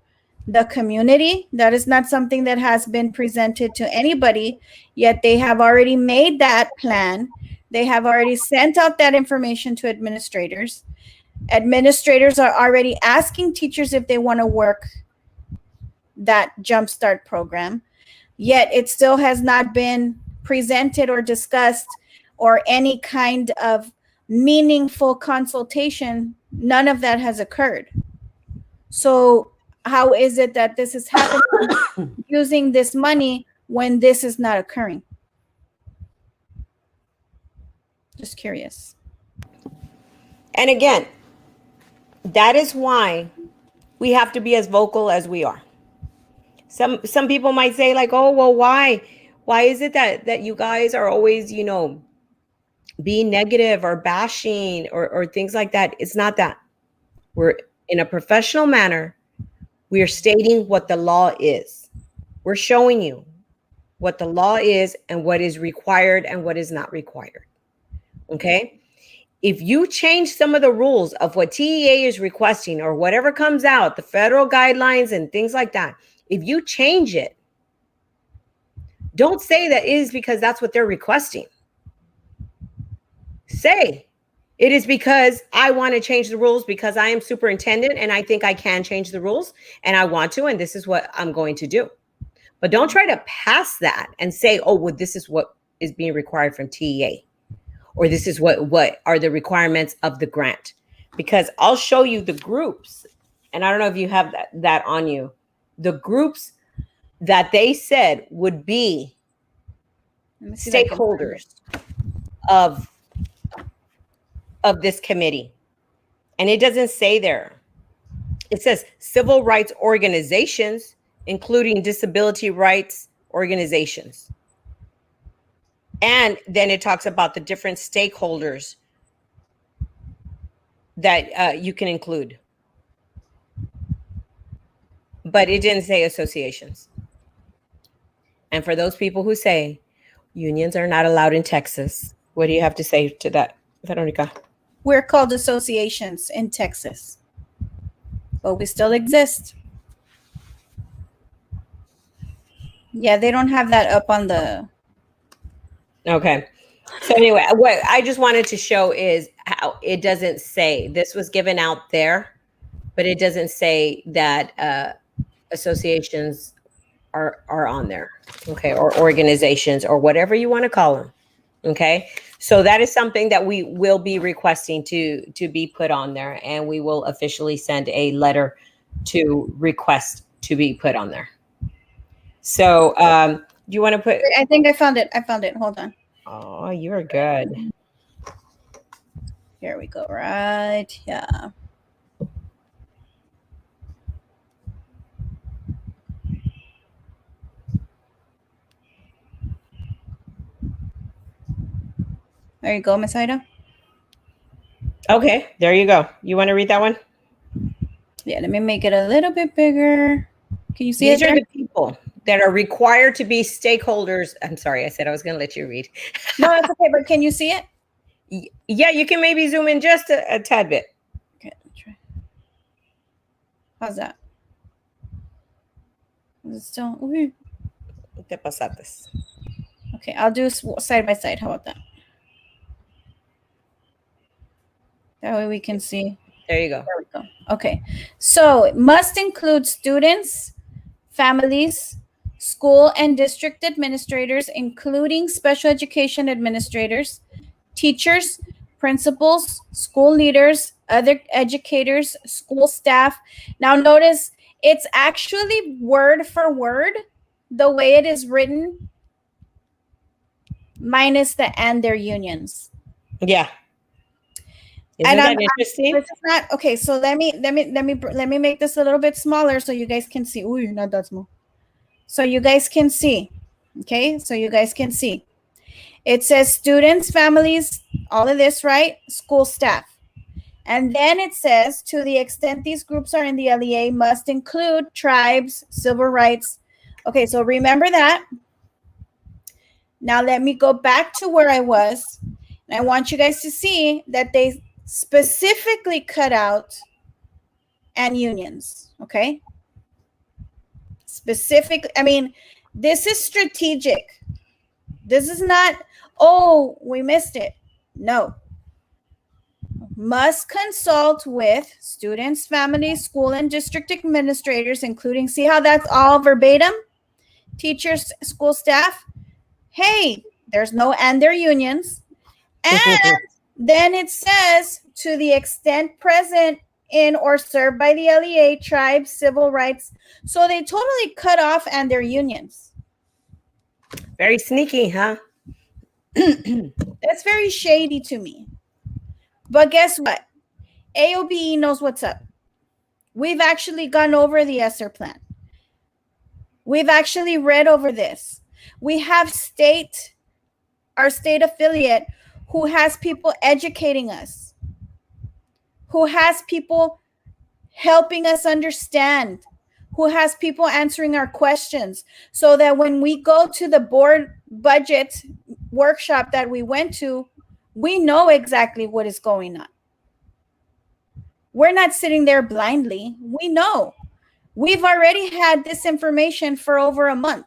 the community. That is not something that has been presented to anybody, yet they have already made that plan. They have already sent out that information to administrators. Administrators are already asking teachers if they want to work that Jumpstart program, yet it still has not been presented or discussed or any kind of meaningful consultation. None of that has occurred. So how is it that this is happening using this money when this is not occurring? Just curious. And again, that is why we have to be as vocal as we are. Some people might say like, oh, well, why is it that you guys are always, being negative or bashing or things like that? It's not that. We're in a professional manner. We are stating what the law is. We're showing you what the law is and what is required and what is not required. Okay? If you change some of the rules of what TEA is requesting or whatever comes out, the federal guidelines and things like that, if you change it, don't say that it is because that's what they're requesting. Say it is because I want to change the rules because I am superintendent and I think I can change the rules and I want to, and this is what I'm going to do. But don't try to pass that and say, oh, well, this is what is being required from TEA, or this is what are the requirements of the grant. Because I'll show you the groups, and I don't know if you have that on you, the groups that they said would be stakeholders of this committee. And it doesn't say there. It says civil rights organizations, including disability rights organizations. And then it talks about the different stakeholders that you can include. But it didn't say associations. And for those people who say unions are not allowed in Texas, what do you have to say to that, Veronica? We're called associations in Texas, but we still exist. Yeah, they don't have that up on the... Okay. So anyway, what I just wanted to show is how it doesn't say, this was given out there, but it doesn't say that associations are on there, okay, or organizations or whatever you want to call them, okay? So that is something that we will be requesting to be put on there, and we will officially send a letter to request to be put on there. So do you want to put... I think I found it. Hold on. Oh, you're good. Here we go. Right. Yeah. There you go, Miss Ida. Okay, there you go. You want to read that one? Yeah, let me make it a little bit bigger. Can you see These it? These are the people that are required to be stakeholders. I'm sorry, I said I was going to let you read. No, it's okay, but can you see it? Yeah, you can maybe zoom in just a tad bit. Okay, let me try. How's that? Is it still? Ooh. Te pasaste. Okay, I'll do side by side. How about that? That way we can see. There you go. There we go. Okay, so it must include students, families, school and district administrators, including special education administrators, teachers, principals, school leaders, other educators, school staff. Now notice it's actually word for word the way it is written, minus the and their unions. Yeah. Isn't that interesting? This is not okay. So let me make this a little bit smaller so you guys can see. Ooh, not that small. So you guys can see. Okay, so you guys can see. It says students, families, all of this, right? School staff. And then it says, to the extent these groups are in the LEA, must include tribes, civil rights. Okay, so remember that. Now let me go back to where I was. And I want you guys to see that they specifically cut out and unions, okay? Specific, I mean, this is strategic. This is not, oh, we missed it. No. Must consult with students, families, school, and district administrators, including, see how that's all verbatim? Teachers, school staff. Hey, there's no and their unions. And then it says, to the extent present in or served by the LEA, tribes, civil rights. So they totally cut off and their unions. Very sneaky, huh? That's very shady to me. But guess what? AOBE knows what's up. We've actually gone over the ESSER plan. We've actually read over this. We have our state affiliate, who has people educating us, who has people helping us understand, who has people answering our questions, so that when we go to the board budget workshop that we went to, we know exactly what is going on. We're not sitting there blindly. We know. We've already had this information for over a month.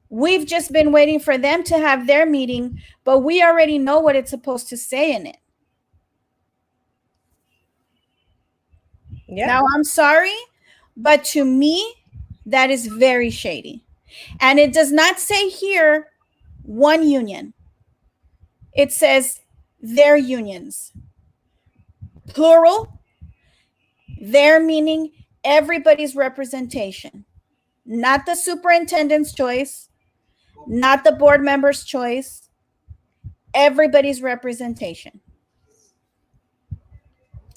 We've just been waiting for them to have their meeting, but we already know what it's supposed to say in it. Yeah. Now, I'm sorry, but to me, that is very shady. And it does not say here one union. It says their unions. Plural. Their meaning everybody's representation. Not the superintendent's choice, not the board member's choice, everybody's representation.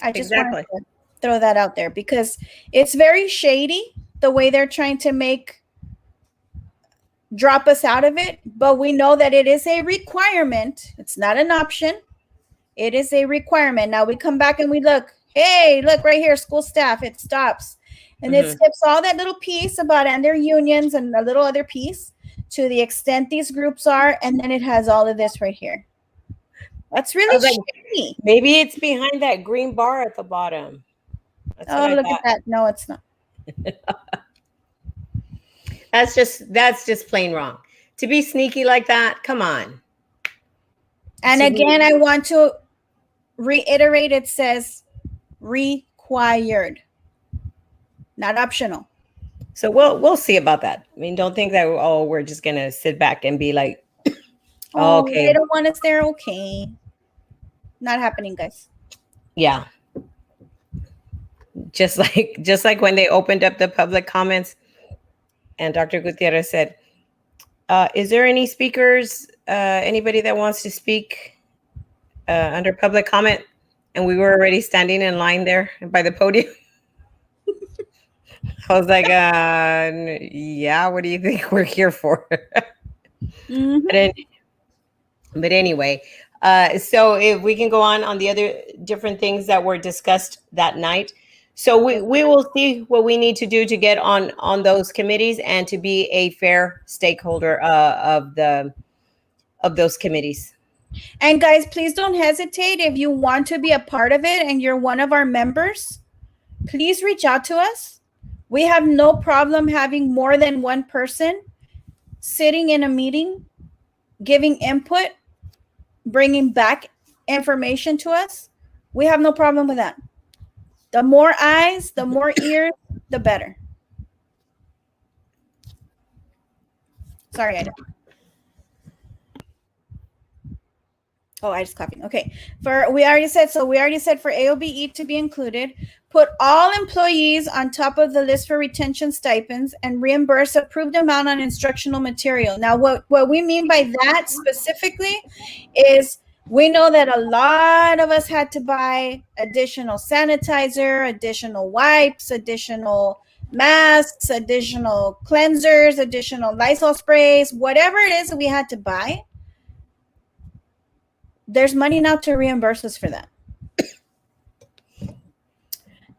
I just want to throw that out there because it's very shady the way they're trying to drop us out of it, but we know that it is a requirement. It's not an option. It is a requirement. Now we come back and we look, hey, look right here, school staff, it stops. And it skips all that little piece about and their unions and a little other piece to the extent these groups are. And then it has all of this right here. That's really shady. Maybe it's behind that green bar at the bottom. That's look at that. No, it's not. That's just plain wrong. To be sneaky like that, come on. And again, I want to reiterate, it says required, not optional. So we'll see about that. I mean, don't think that we're just gonna sit back and be like, oh, okay, they don't want us there. Okay, not happening, guys. Yeah. Just like when they opened up the public comments, and Dr. Gutierrez said, "Is there any speakers? Anybody that wants to speak under public comment?" And we were already standing in line there by the podium. I was like, yeah, what do you think we're here for? But anyway, so if we can go on the other different things that were discussed that night. So we will see what we need to do to get on those committees and to be a fair stakeholder of those committees. And guys, please don't hesitate. If you want to be a part of it and you're one of our members, please reach out to us. We have no problem having more than one person sitting in a meeting, giving input, bringing back information to us. We have no problem with that. The more eyes, the more ears, the better. Sorry, I don't. Oh, I just coughing. Okay. We already said for AOBE to be included, put all employees on top of the list for retention stipends and reimburse approved amount on instructional material. Now, what we mean by that specifically is we know that a lot of us had to buy additional sanitizer, additional wipes, additional masks, additional cleansers, additional Lysol sprays, whatever it is that we had to buy. There's money now to reimburse us for that.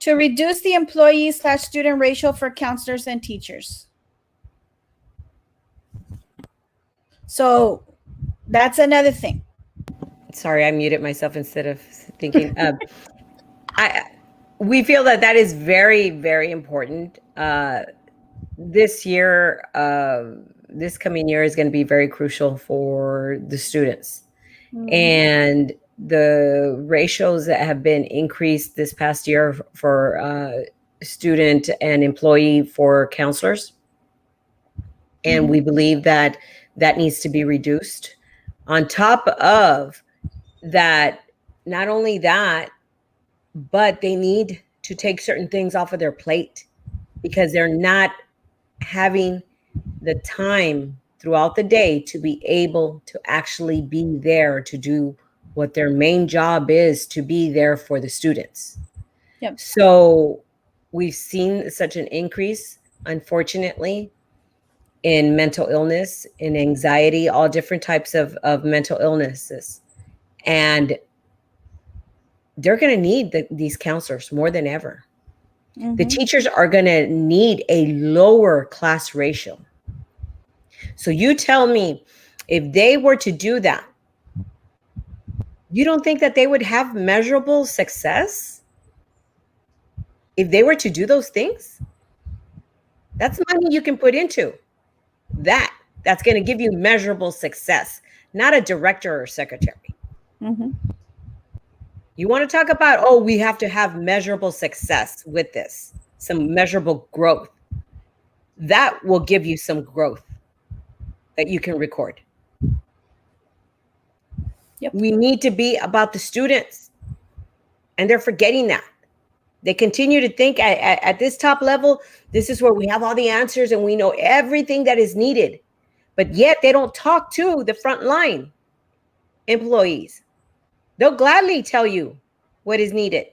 To reduce the employee/student ratio for counselors and teachers. So that's another thing. Sorry, I muted myself instead of thinking. We feel that that is very, very important. This year, this coming year is going to be very crucial for the students. And the ratios that have been increased this past year for student and employee for counselors. And we believe that that needs to be reduced. On top of that, not only that, but they need to take certain things off of their plate because they're not having the time throughout the day to be able to actually be there to do what their main job is, to be there for the students. Yep. So we've seen such an increase, unfortunately, in mental illness, in anxiety, all different types of mental illnesses. And they're going to need these counselors more than ever. The teachers are going to need a lower class ratio. So you tell me, if they were to do that, you don't think that they would have measurable success? If they were to do those things, that's money you can put into that. That's going to give you measurable success, not a director or secretary. You want to talk about, oh, we have to have measurable success with this, some measurable growth. That will give you some growth that you can record. Yep. We need to be about the students, and they're forgetting that. They continue to think at this top level, this is where we have all the answers and we know everything that is needed, but yet they don't talk to the frontline employees. They'll gladly tell you what is needed.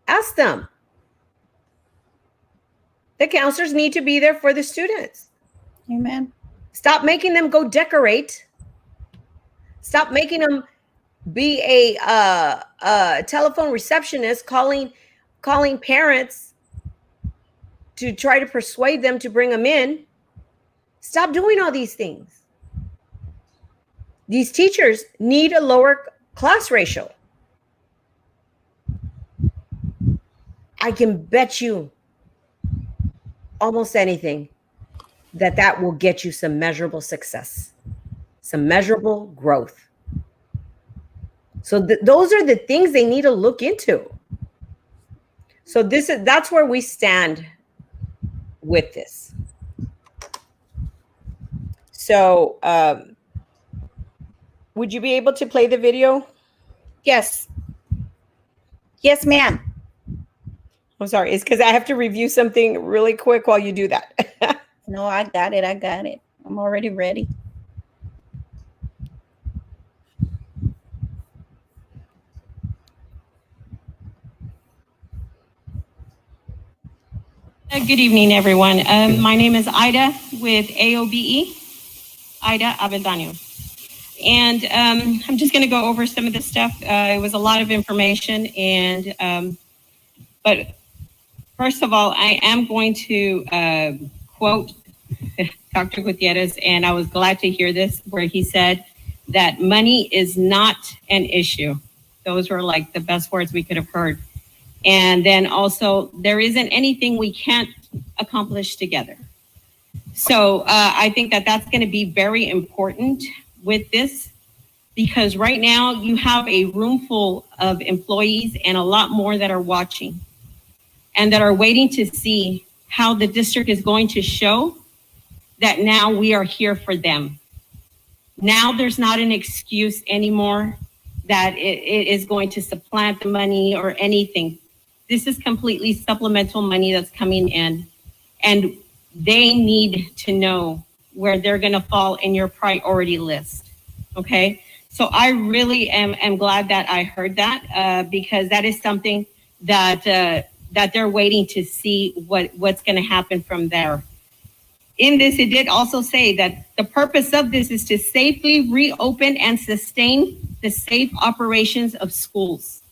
Ask them. The counselors need to be there for the students. Amen. Stop making them go decorate. Stop making them be a telephone receptionist calling parents to try to persuade them to bring them in. Stop doing all these things. These teachers need a lower class ratio. I can bet you almost anything that will get you some measurable success, some measurable growth. So those are the things they need to look into. So that's where we stand with this. So would you be able to play the video? Yes. Yes, ma'am. I'm sorry. It's because I have to review something really quick while you do that. No, I got it. I'm already ready. Good evening, everyone. My name is Ida with AOBE, Ida Avendaño. And I'm just going to go over some of this stuff. It was a lot of information. But first of all, I am going to quote Dr. Gutierrez, and I was glad to hear this, where he said that money is not an issue. Those were like the best words we could have heard. And then also, there isn't anything we can't accomplish together. So I think that that's going to be very important with this, because right now you have a room full of employees and a lot more that are watching and that are waiting to see how the district is going to show that now we are here for them. Now there's not an excuse anymore that it is going to supplant the money or anything. This is completely supplemental money that's coming in, and they need to know where they're going to fall in your priority list. Okay. So I really am glad that I heard that because that is something that they're waiting to see what's going to happen from there. In this, it did also say that the purpose of this is to safely reopen and sustain the safe operations of schools.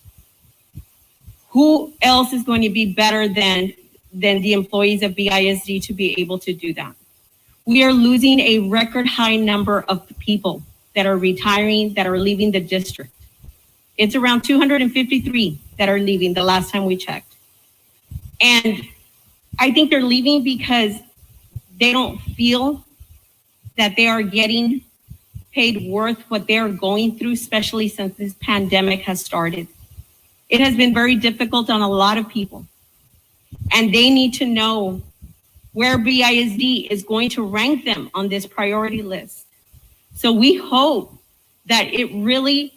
Who else is going to be better than the employees of BISD to be able to do that? We are losing a record high number of people that are retiring, that are leaving the district. It's around 253 that are leaving the last time we checked. And I think they're leaving because they don't feel that they are getting paid worth what they're going through, especially since this pandemic has started. It has been very difficult on a lot of people. And they need to know where BISD is going to rank them on this priority list. So we hope that it really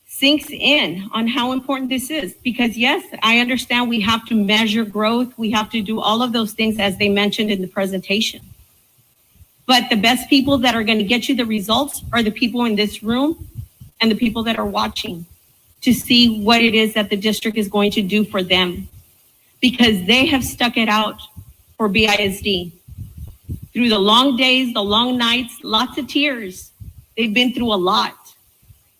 sinks in on how important this is. Because yes, I understand we have to measure growth. We have to do all of those things as they mentioned in the presentation. But the best people that are going to get you the results are the people in this room and the people that are watching to see what it is that the district is going to do for them. Because they have stuck it out for BISD. Through the long days, the long nights, lots of tears. They've been through a lot.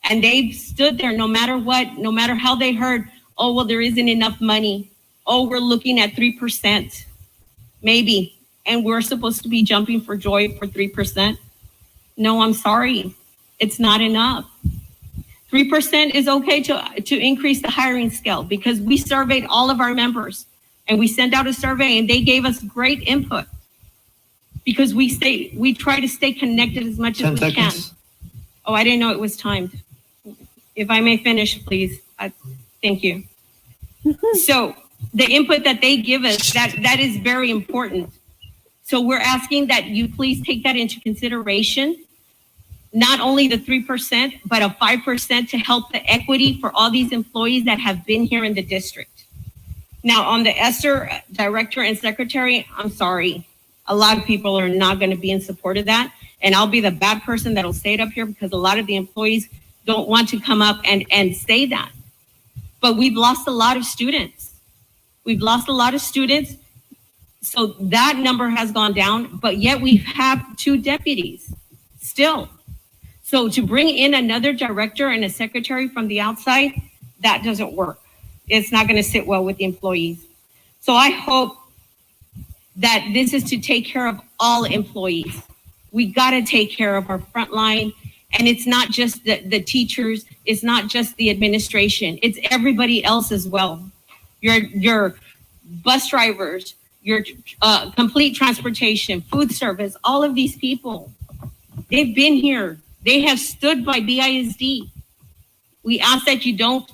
And they've stood there no matter what, no matter how they heard, oh, well, there isn't enough money. Oh, we're looking at 3%, maybe. And we're supposed to be jumping for joy for 3%. No, I'm sorry. It's not enough. 3% is okay to increase the hiring scale because we surveyed all of our members and we sent out a survey and they gave us great input because we try to stay connected as much as we can. Oh, I didn't know it was timed. If I may finish, please. Thank you. So the input that they give us, that is very important. So we're asking that you please take that into consideration. Not only the 3%, but a 5% to help the equity for all these employees that have been here in the district. Now, on the ESSER director and secretary, I'm sorry. A lot of people are not going to be in support of that. And I'll be the bad person that'll say it up here because a lot of the employees don't want to come up and say that. But we've lost a lot of students. We've lost a lot of students. So that number has gone down, but yet we have 2 deputies still. So to bring in another director and a secretary from the outside, that doesn't work. It's not going to sit well with the employees. So I hope that this is to take care of all employees. We got to take care of our frontline. And it's not just the teachers. It's not just the administration. It's everybody else as well. Your bus drivers, your complete transportation, food service, all of these people, they've been here. They have stood by BISD. We ask that you don't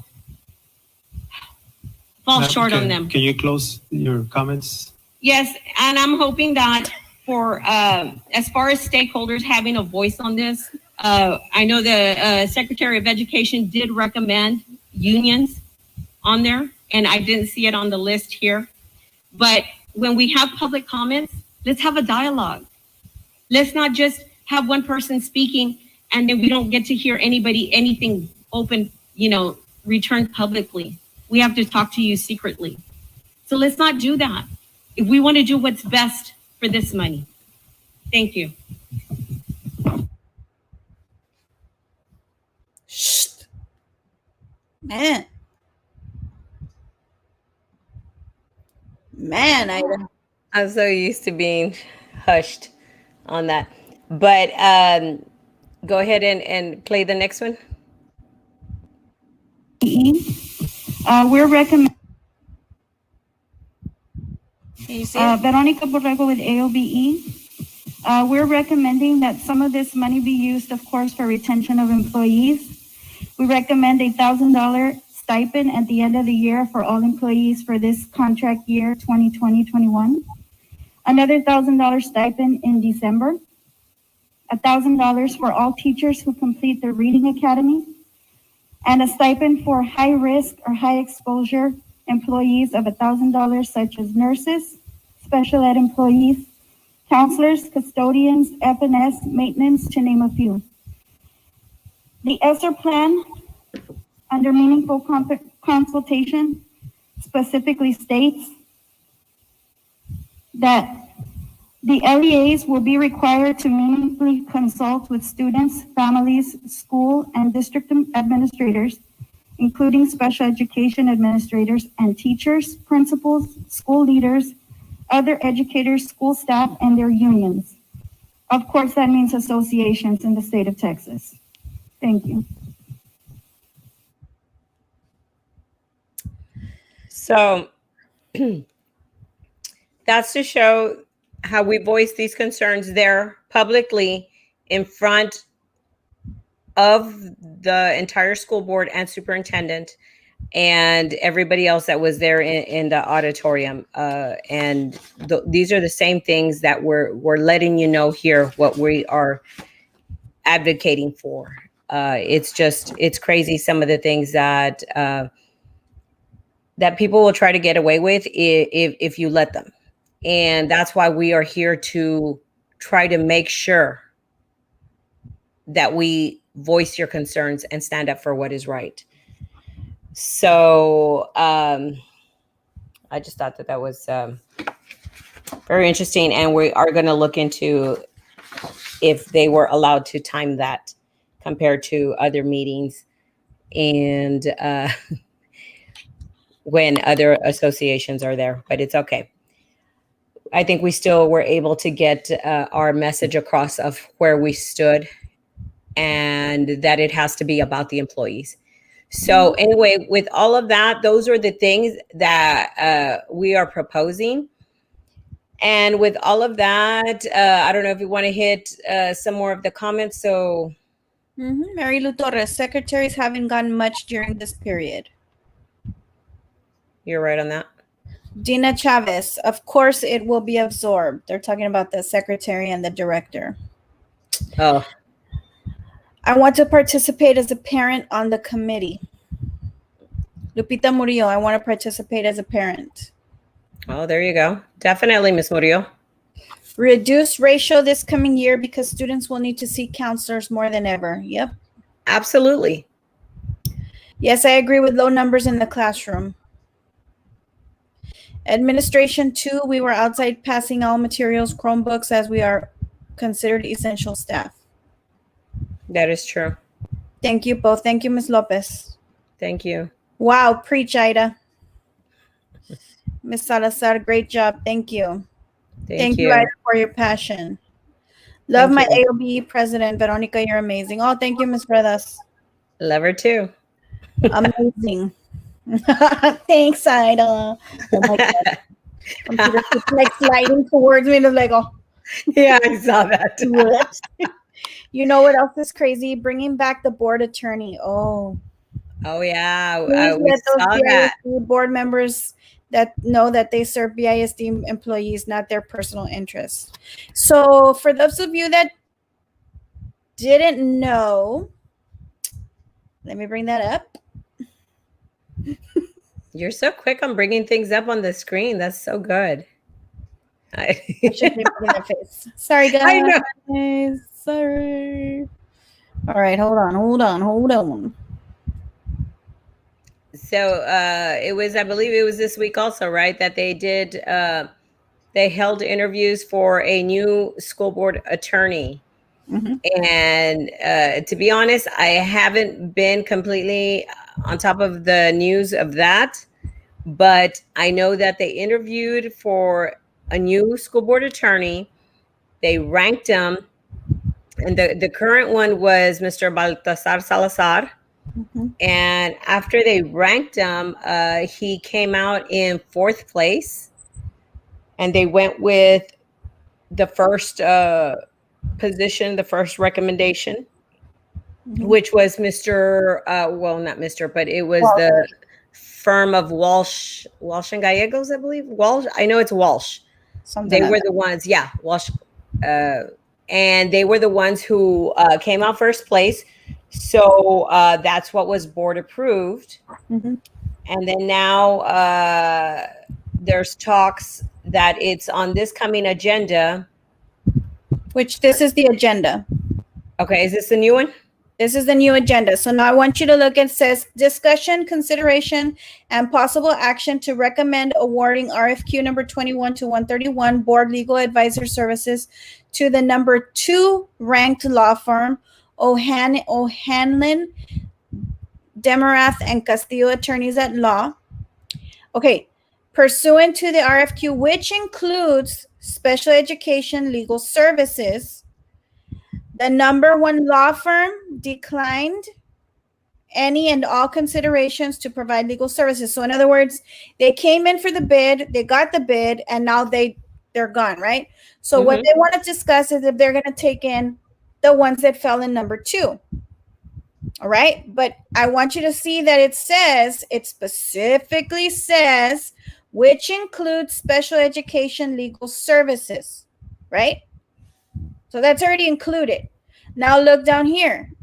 fall short on them. Can you close your comments? Yes, and I'm hoping that for as far as stakeholders having a voice on this, I know the Secretary of Education did recommend unions on there, and I didn't see it on the list here. But when we have public comments, let's have a dialogue. Let's not just have one person speaking and then we don't get to hear anything open, returned publicly. We have to talk to you secretly. So let's not do that. If we want to do what's best for this money. Thank you. Shh. Man, Ida. I'm so used to being hushed on that. But go ahead and play the next one. We're recommending Veronica Borrego with AOBE. We're recommending that some of this money be used, of course, for retention of employees. We recommend a $1,000 stipend at the end of the year for all employees for this contract year 2020-21. Another $1,000 stipend in December. $1,000 for all teachers who complete their reading academy. And a stipend for high risk or high exposure employees of $1,000, such as nurses, special ed employees, counselors, custodians, FNS, maintenance, to name a few. The ESSER plan, under meaningful consultation, specifically states that the LEAs will be required to meaningfully consult with students, families, school, and district administrators, including special education administrators and teachers, principals, school leaders, other educators, school staff, and their unions. Of course, that means associations in the state of Texas. Thank you. So that's to show how we voice these concerns there publicly in front of the entire school board and superintendent and everybody else that was there in the auditorium. And these are the same things that we're letting you know here, what we are advocating for. It's crazy, some of the things that that people will try to get away with if you let them. And that's why we are here to try to make sure that we voice your concerns and stand up for what is right. So I just thought that was very interesting. And we are going to look into if they were allowed to time that compared to other meetings and when other associations are there, but it's okay. I think we still were able to get our message across of where we stood and that it has to be about the employees. So anyway, with all of that, those are the things that we are proposing. And with all of that, I don't know if you want to hit some more of the comments. So Mary Lu Torres, secretaries haven't gotten much during this period. you're right on that. Dina Chavez, of course it will be absorbed. They're talking about the secretary and the director. Oh, I want to participate as a parent on the committee. Lupita Murillo, I want to participate as a parent. oh, there you go. Definitely, Ms. Murillo. Reduce ratio this coming year because students will need to see counselors more than ever. Yep. Absolutely. Yes, I agree with low numbers in the classroom. Administration 2, we were outside passing all materials, Chromebooks, as we are considered essential staff. That is true. Thank you both. Thank you, Ms. Lopez. Thank you. Wow, preach, Ida. Ms. Salazar, great job. Thank you. Thank you, Ida, for your passion. Love Thank my you. AOB president, Veronica. You're amazing. Oh, thank you, Ms. Bredas. Love her too. Amazing. Thanks, Ida. Oh my God. Computer keeps like sliding towards me. And I'm like, oh. Yeah, I saw that. You know what else is crazy? Bringing back the board attorney. Oh. Oh yeah, Please we let those saw that. BISD board members that know that they serve BISD employees, not their personal interests. So for those of you that didn't know, let me bring that up. You're so quick on bringing things up on the screen. That's so good. I should be putting that face. Sorry, guys. I know. Sorry. All right, hold on. So it was, I believe it was this week also, right? That they did, they held interviews for a new school board attorney. Mm-hmm. And to be honest, I haven't been completely on top of the news of that, but I know that they interviewed for a new school board attorney. They ranked him, and the current one was Mr. Baltasar Salazar. Mm-hmm. And after they ranked him, he came out in 4th place, and they went with the first position, the first recommendation, Mm-hmm. which was Mr. Well, not Mr., but it was the firm of Walsh and Gallegos, I believe. Walsh, I know it's Walsh. They were the ones, yeah, Walsh, and they were the ones who came out first place. So that's what was board approved. Mm-hmm. And then now there's talks that it's on this coming agenda. Which this is the agenda. Okay, is this the new one? This is the new agenda. So now I want you to look. It says discussion, consideration, and possible action to recommend awarding RFQ number 21 to 131 board legal advisor services to the number 2 ranked law firm, O'Hanlon, Demarath, and Castillo Attorneys at Law. Okay, pursuant to the RFQ, which includes special education legal services. The number one law firm declined any and all considerations to provide legal services. So in other words, they came in for the bid, they got the bid, and now they're gone, right? So what they want to discuss is if they're going to take in the ones that fell in number 2. All right. But I want you to see that it specifically says, which includes special education legal services, right? So that's already included. Now look down here.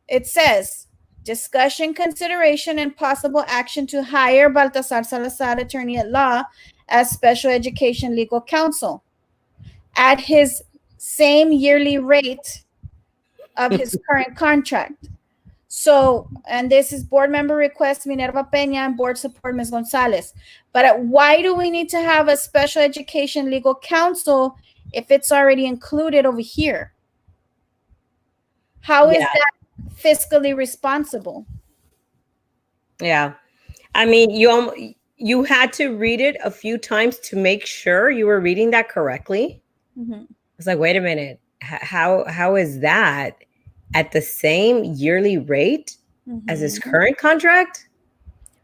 It says, discussion, consideration, and possible action to hire Baltasar Salazar, attorney at law, as special education legal counsel at his same yearly rate of his current contract. So, and this is board member request, Minerva Peña, and board support, Ms. Gonzalez. But why do we need to have a special education legal counsel if it's already included over here? How is that fiscally responsible? Yeah. I mean, you had to read it a few times to make sure you were reading that correctly. It's like, wait a minute. How is that at the same yearly rate as his current contract?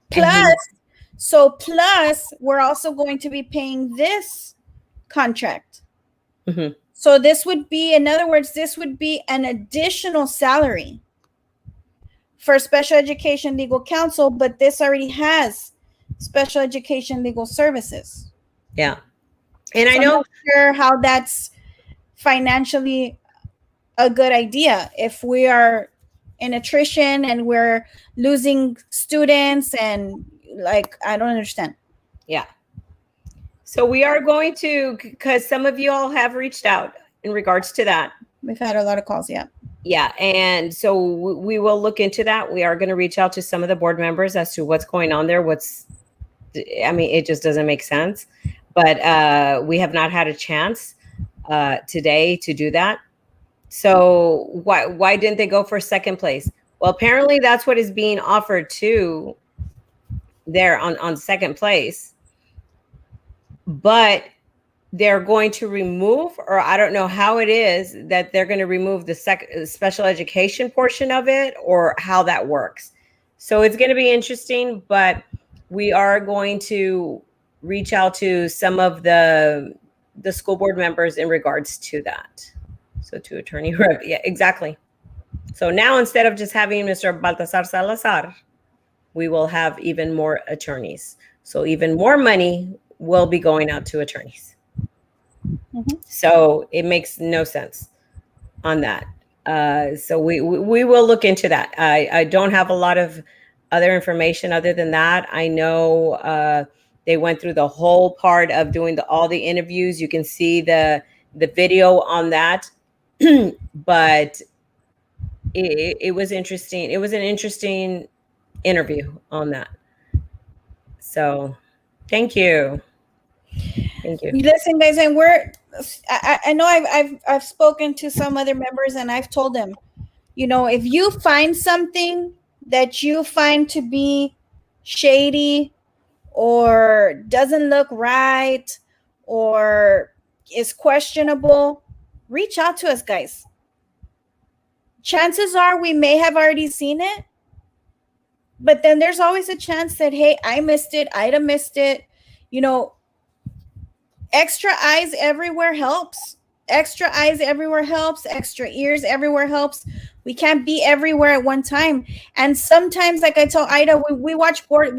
Plus, we're also going to be paying this contract. So this would be, in other words, this would be an additional salary for special education legal counsel, but this already has special education legal services. Yeah. And so I know, I'm not sure how that's financially a good idea if we are in attrition and we're losing students and like, I don't understand. Yeah. So we are going to, because some of you all have reached out in regards to that. We've had a lot of calls, yeah. Yeah, and so we will look into that. We are going to reach out to some of the board members as to what's going on there. It just doesn't make sense. But we have not had a chance today to do that. So why didn't they go for second place? Well, apparently that's what is being offered to there on second place. But they're going to remove, or I don't know how it is that they're going to remove the special education portion of it, or how that works. So it's going to be interesting, but we are going to reach out to some of the school board members in regards to that. So to Attorney Rev, yeah, exactly. So now instead of just having Mr. Baltasar Salazar, we will have even more attorneys. So even more money will be going out to attorneys. So it makes no sense on that. So we will look into that. I don't have a lot of other information other than that. I know they went through the whole part of doing all the interviews. You can see the video on that, but it was interesting. It was an interesting interview on that. So thank you. Thank you. Listen, guys, and I know I've spoken to some other members and I've told them, if you find something that you find to be shady or doesn't look right or is questionable, reach out to us, guys. Chances are we may have already seen it, but then there's always a chance that, hey, I missed it, Ida missed it. Extra eyes everywhere helps. Extra eyes everywhere helps. Extra ears everywhere helps. We can't be everywhere at one time. And sometimes, like I tell Ida, we watch we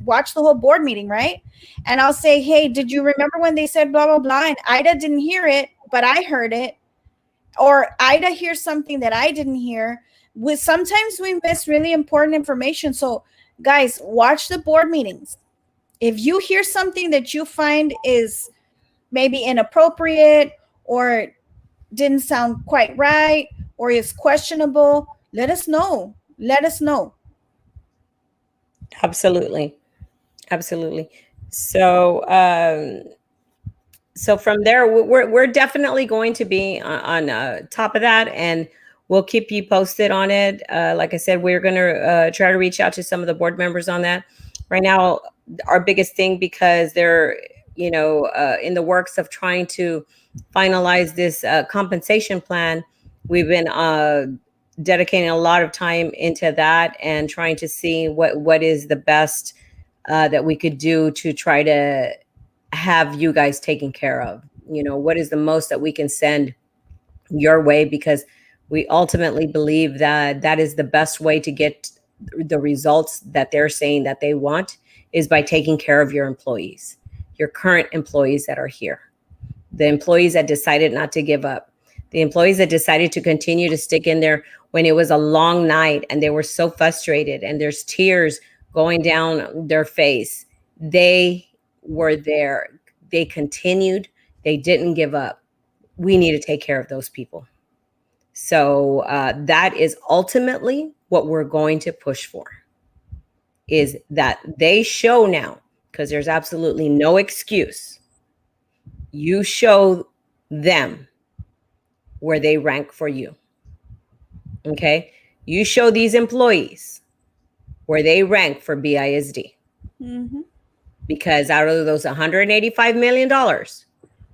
watch the whole board meeting, right? And I'll say, hey, did you remember when they said blah, blah, blah? And Ida didn't hear it, but I heard it. Or Ida hears something that I didn't hear. Sometimes we miss really important information. So guys, watch the board meetings. If you hear something that you find is maybe inappropriate or didn't sound quite right or is questionable, let us know. Let us know. Absolutely. Absolutely. So, so from there, we're definitely going to be on top of that, and we'll keep you posted on it. Like I said, we're going to try to reach out to some of the board members on that. Right now, our biggest thing, because they're, in the works of trying to finalize this compensation plan. We've been dedicating a lot of time into that and trying to see what is the best that we could do to try to have you guys taken care of. What is the most that we can send your way, because we ultimately believe that that is the best way to get the results that they're saying that they want, is by taking care of your employees, your current employees that are here, the employees that decided not to give up, the employees that decided to continue to stick in there when it was a long night and they were so frustrated and there's tears going down their face. They were there. They continued. They didn't give up. We need to take care of those people. So that is ultimately what we're going to push for, is that they show now, because there's absolutely no excuse. You show them where they rank for you. Okay? You show these employees where they rank for BISD. Mm-hmm. Because out of those $185 million,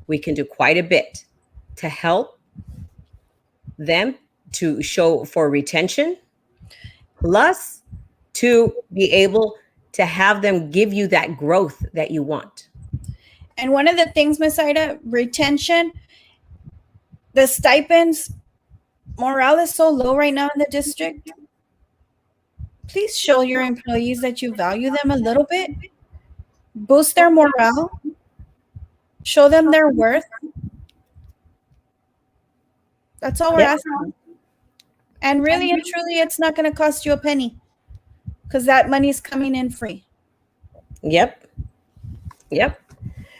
we can do quite a bit to help them, to show for retention, plus to be able to have them give you that growth that you want. And one of the things, Ms. Ida, retention, the stipends, morale is so low right now in the district. Please show your employees that you value them a little bit. Boost their morale. Show them their worth. That's all we're asking. And really and truly, it's not going to cost you a penny, because that money is coming in free. Yep.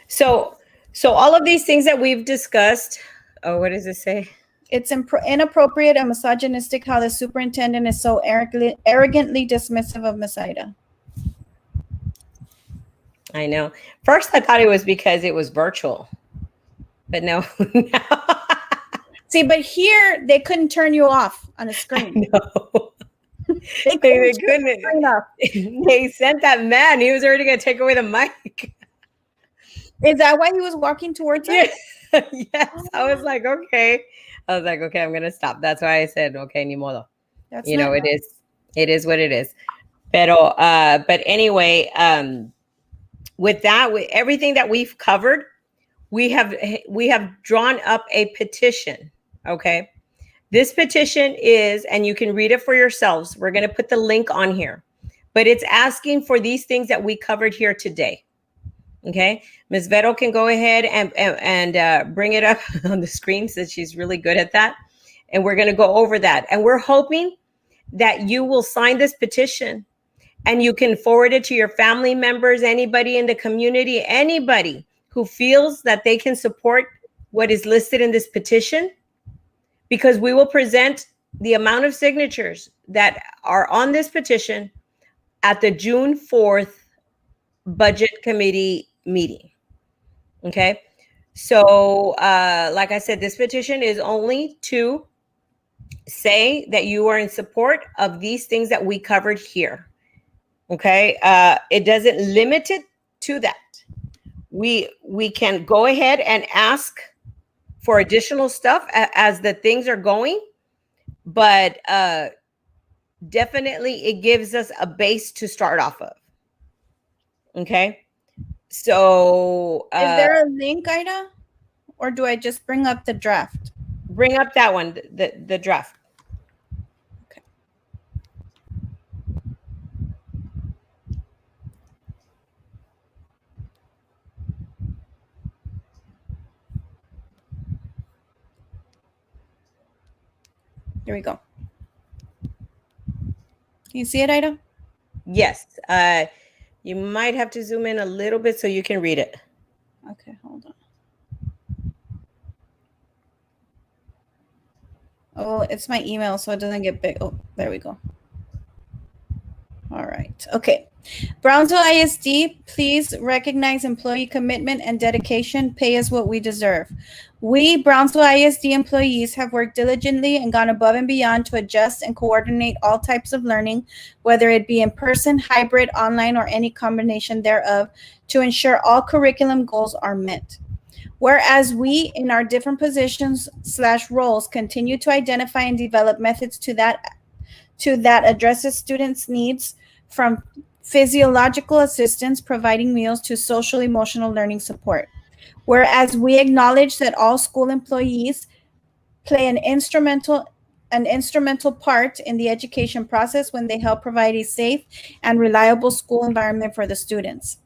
So all of these things that we've discussed. Oh, what does it say? It's inappropriate and misogynistic how the superintendent is so arrogantly dismissive of Ms. Ida. I know. First, I thought it was because it was virtual, but no. See, but here they couldn't turn you off on a screen. No. They couldn't. They sent that man. He was already going to take away the mic. Is that why he was walking towards us? Yes. I was like, okay. I'm going to stop. That's why I said, okay, ni modo. That's it is what it is. But anyway, with that, with everything that we've covered, we have drawn up a petition. Okay. This petition is, and you can read it for yourselves. We're going to put the link on here, but it's asking for these things that we covered here today. Okay. Ms. Vero can go ahead and bring it up on the screen, since she's really good at that. And we're going to go over that. And we're hoping that you will sign this petition and you can forward it to your family members, anybody in the community, anybody who feels that they can support what is listed in this petition, because we will present the amount of signatures that are on this petition at the June 4th Budget Committee meeting. Okay. So, like I said, this petition is only to say that you are in support of these things that we covered here. Okay. It doesn't limit it to that. We can go ahead and ask for additional stuff as the things are going, but definitely it gives us a base to start off of. Okay. So is there a link, Ida? Or do I just bring up the draft? Bring up that one, the draft. Okay. Here we go. Can you see it, Ida? Yes. You might have to zoom in a little bit so you can read it. Okay, hold on. Oh, it's my email, so it doesn't get big. Oh, there we go. All right. Okay. Brownsville ISD, please recognize employee commitment and dedication. Pay us what we deserve. We, Brownsville ISD employees, have worked diligently and gone above and beyond to adjust and coordinate all types of learning, whether it be in person, hybrid, online, or any combination thereof, to ensure all curriculum goals are met. Whereas we, in our different positions/roles, continue to identify and develop methods to that addresses students' needs, from physiological assistance, providing meals, to social emotional learning support. Whereas we acknowledge that all school employees play an instrumental part in the education process when they help provide a safe and reliable school environment for the students.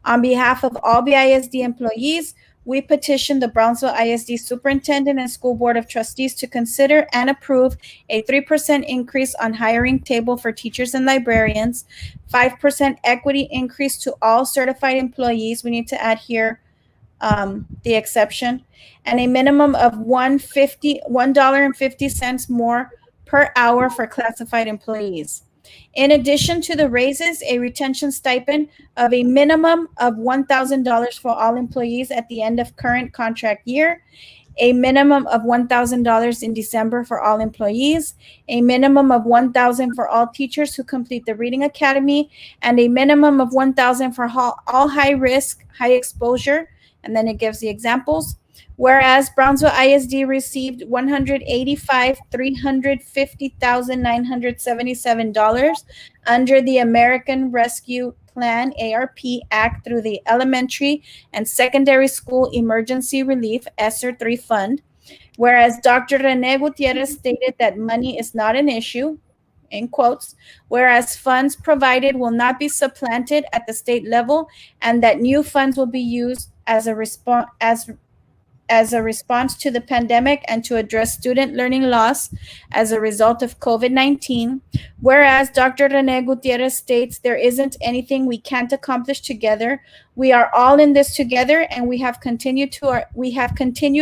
On behalf of all BISD employees, we petition the Brownsville ISD Superintendent and School Board of Trustees to consider and approve a 3% increase on hiring table for teachers and librarians, 5% equity increase to all certified employees. We need to add here the exception, and a minimum of $1.50 more per hour for classified employees. In addition to the raises, a retention stipend of a minimum of $1,000 for all employees at the end of current contract year, a minimum of $1,000 in December for all employees, a minimum of $1,000 for all teachers who complete the Reading Academy, and a minimum of $1,000 for all high risk, high exposure. And then it gives the examples. Whereas Brownsville ISD received $350,977 under the American Rescue Plan ARP Act through the Elementary and Secondary School Emergency Relief ESSER 3 Fund. Whereas Dr. Rene Gutierrez stated that money is not an issue, in quotes, whereas funds provided will not be supplanted at the state level, and that new funds will be used as a response to the pandemic and to address student learning loss as a result of COVID-19. Whereas Dr. Rene Gutierrez states there isn't anything we can't accomplish together. We are all in this together, and we have continued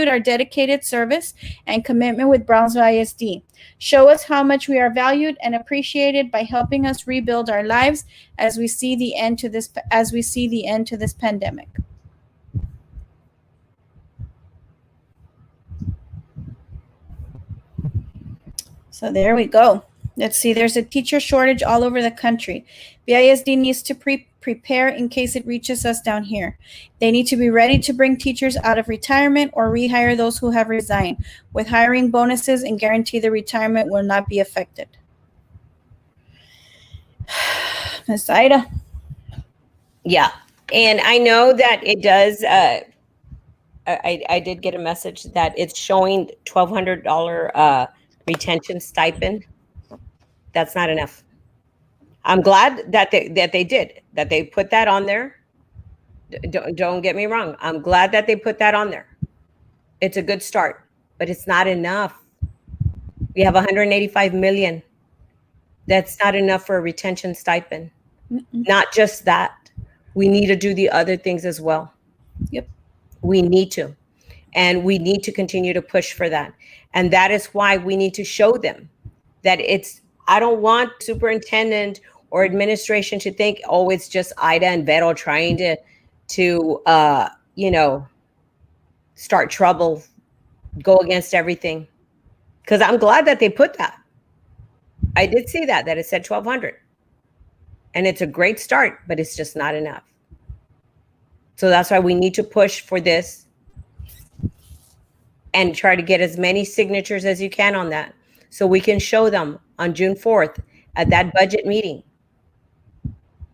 our dedicated service and commitment with Brownsville ISD. Show us how much we are valued and appreciated by helping us rebuild our lives as we see the end to this pandemic. So there we go. Let's see, there's a teacher shortage all over the country. BISD needs to prepare in case it reaches us down here. They need to be ready to bring teachers out of retirement or rehire those who have resigned with hiring bonuses and guarantee the retirement will not be affected. Ms. Ida. Yeah. And I know that it does. I did get a message that it's showing $1,200 retention stipend. That's not enough. I'm glad that they put that on there. Don't get me wrong. I'm glad that they put that on there. It's a good start, but it's not enough. We have 185 million. That's not enough for a retention stipend. Not just that. We need to do the other things as well. Yep. We need to. And we need to continue to push for that. And that is why we need to show them that I don't want superintendent or administration to think, oh, it's just Ida and Vero trying to start trouble, go against everything. Because I'm glad that they put that. I did see that it said 1,200. And it's a great start, but it's just not enough. So that's why we need to push for this and try to get as many signatures as you can on that, so we can show them on June 4th at that budget meeting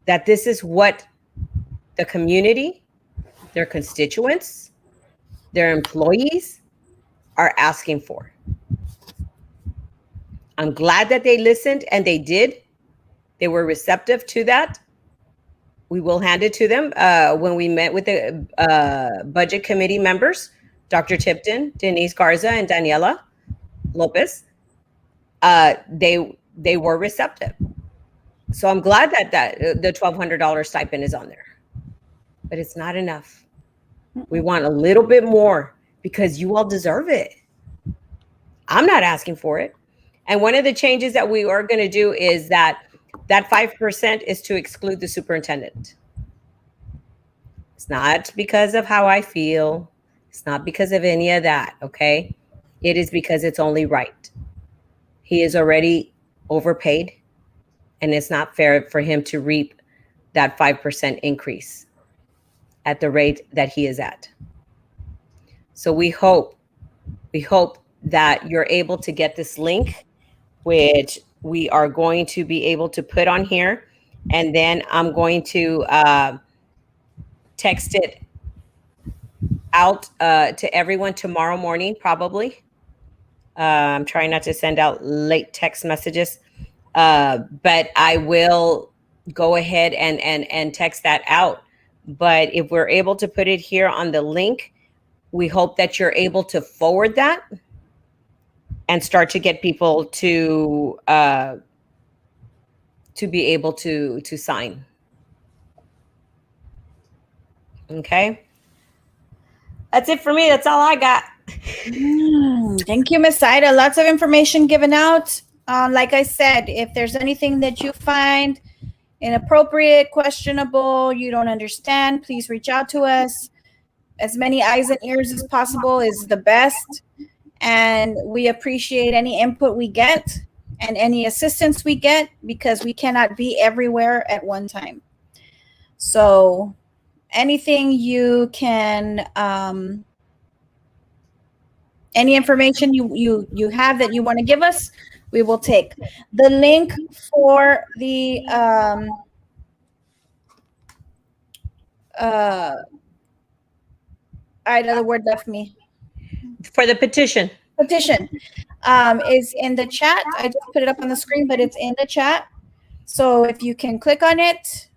that this is what the community, their constituents, their employees are asking for. I'm glad that they listened, and they did. They were receptive to that. We will hand it to them when we met with the budget committee members, Dr. Tipton, Denise Garza, and Daniela Lopez. They were receptive. So I'm glad that the $1,200 stipend is on there, but it's not enough. We want a little bit more because you all deserve it. I'm not asking for it. And one of the changes that we are going to do is that that 5% is to exclude the superintendent. It's not because of how I feel. It's not because of any of that, okay? It is because it's only right. He is already overpaid, and it's not fair for him to reap that 5% increase at the rate that he is at. So we hope that you're able to get this link, which we are going to be able to put on here. And then I'm going to text it out to everyone tomorrow morning, probably. I'm trying not to send out late text messages, but I will go ahead and text that out. But if we're able to put it here on the link, we hope that you're able to forward that and start to get people to be able to sign. Okay, that's it for me. That's all I got. Thank you, Ms. Ida. Lots of information given out. Like I said, if there's anything that you find inappropriate, questionable, you don't understand, please reach out to us. As many eyes and ears as possible is the best. And we appreciate any input we get and any assistance we get, because we cannot be everywhere at one time. So anything you can, any information you have that you want to give us, we will take. The link for the Ida, the word left me. For the petition Is in the chat. I just put it up on the screen, but it's in the chat. So if you can click on it.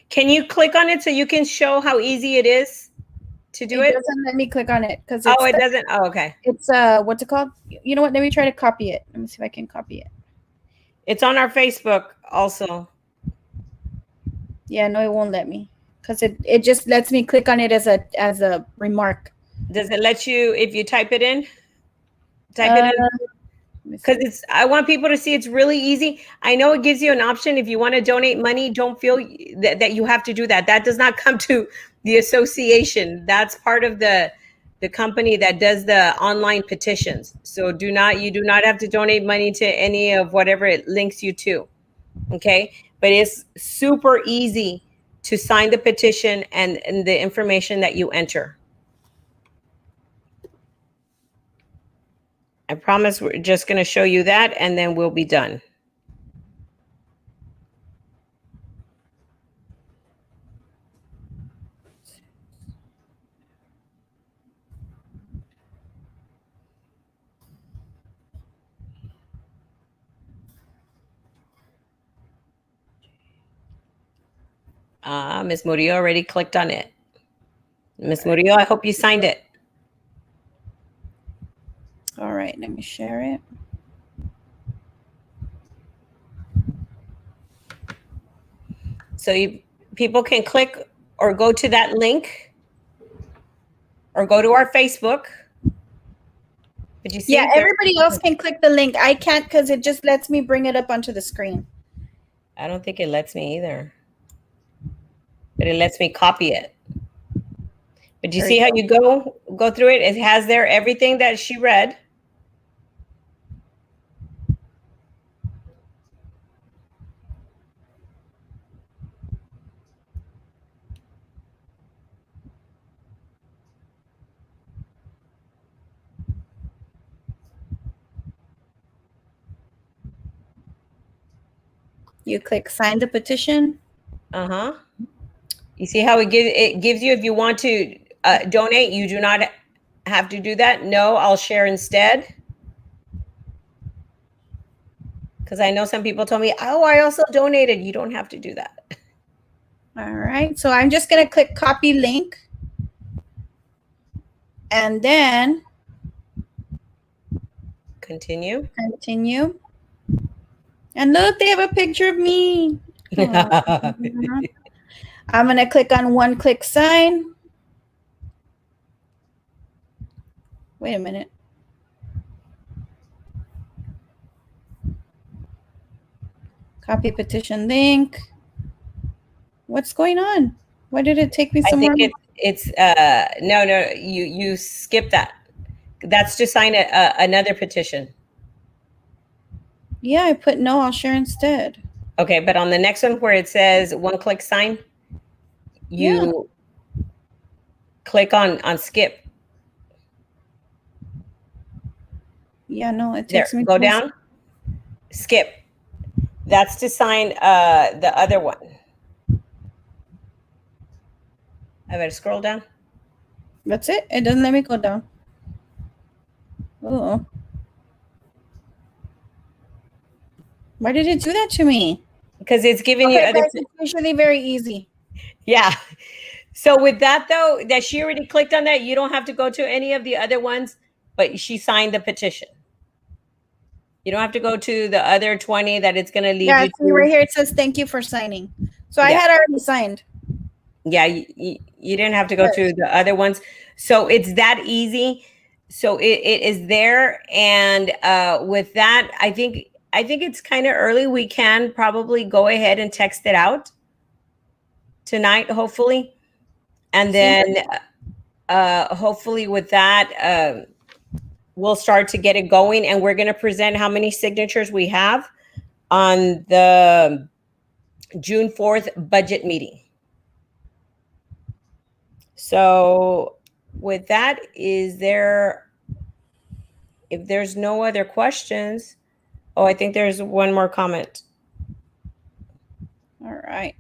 Can you click on it so you can show how easy it is to do it? It doesn't let me click on it because it doesn't. Oh, okay. It's what's it called? You know what? Let me try to copy it. Let me see if I can copy it. It's on our Facebook also. Yeah, no, it won't let me because it just lets me click on it as a remark. Does it let you if you type it in? Type it in. Because I want people to see it's really easy. I know it gives you an option if you want to donate money. Don't feel that you have to do that. That does not come to the association. That's part of the company that does the online petitions. So you do not have to donate money to any of whatever it links you to. Okay, but it's super easy to sign the petition and the information that you enter. I promise we're just going to show you that and then we'll be done. Ms. Murillo already clicked on it. Ms. Murillo, I hope you signed it. All right, let me share it. So people can click or go to that link or go to our Facebook. Did you see? Yeah, everybody else can click the link. I can't because it just lets me bring it up onto the screen. I don't think it lets me either. But it lets me copy it. But you see how you go through it? It has there everything that she read. You click sign the petition. Uh-huh. You see how it gives you if you want to donate, you do not have to do that. No, I'll share instead. Because I know some people told me, oh, I also donated. You don't have to do that. All right. So I'm just going to click copy link. And then continue. And look, they have a picture of me. I'm going to click on one click sign. Wait a minute. Copy petition link. What's going on? Why did it take me I somewhere? think it's no, you skip that. That's to sign another petition. Yeah, I put no, I'll share instead. Okay, but on the next one where it says one click sign, you click on skip. Yeah, no, it There, takes me go to down, skip. That's to sign the other one. I better scroll down. That's it. It doesn't let me go down. Oh. Why did it do that to me? Because it's giving you Okay, other. guys, it's usually very easy. Yeah. So with that though, that she already clicked on that, you don't have to go to any of the other ones, but she signed the petition. You don't have to go to the other 20 that it's going to lead Yeah, you see to. right here it says thank you for signing. So I Yeah. had already signed. Yeah, you didn't have to go to the other ones. So it's that easy. So it is there. And with that, I think it's kind of early. We can probably go ahead and text it out tonight, hopefully. And then hopefully with that, we'll start to get it going. And we're going to present how many signatures we have on the June 4th budget meeting. So with that, if there's no other questions, oh, I think there's one more comment. All right.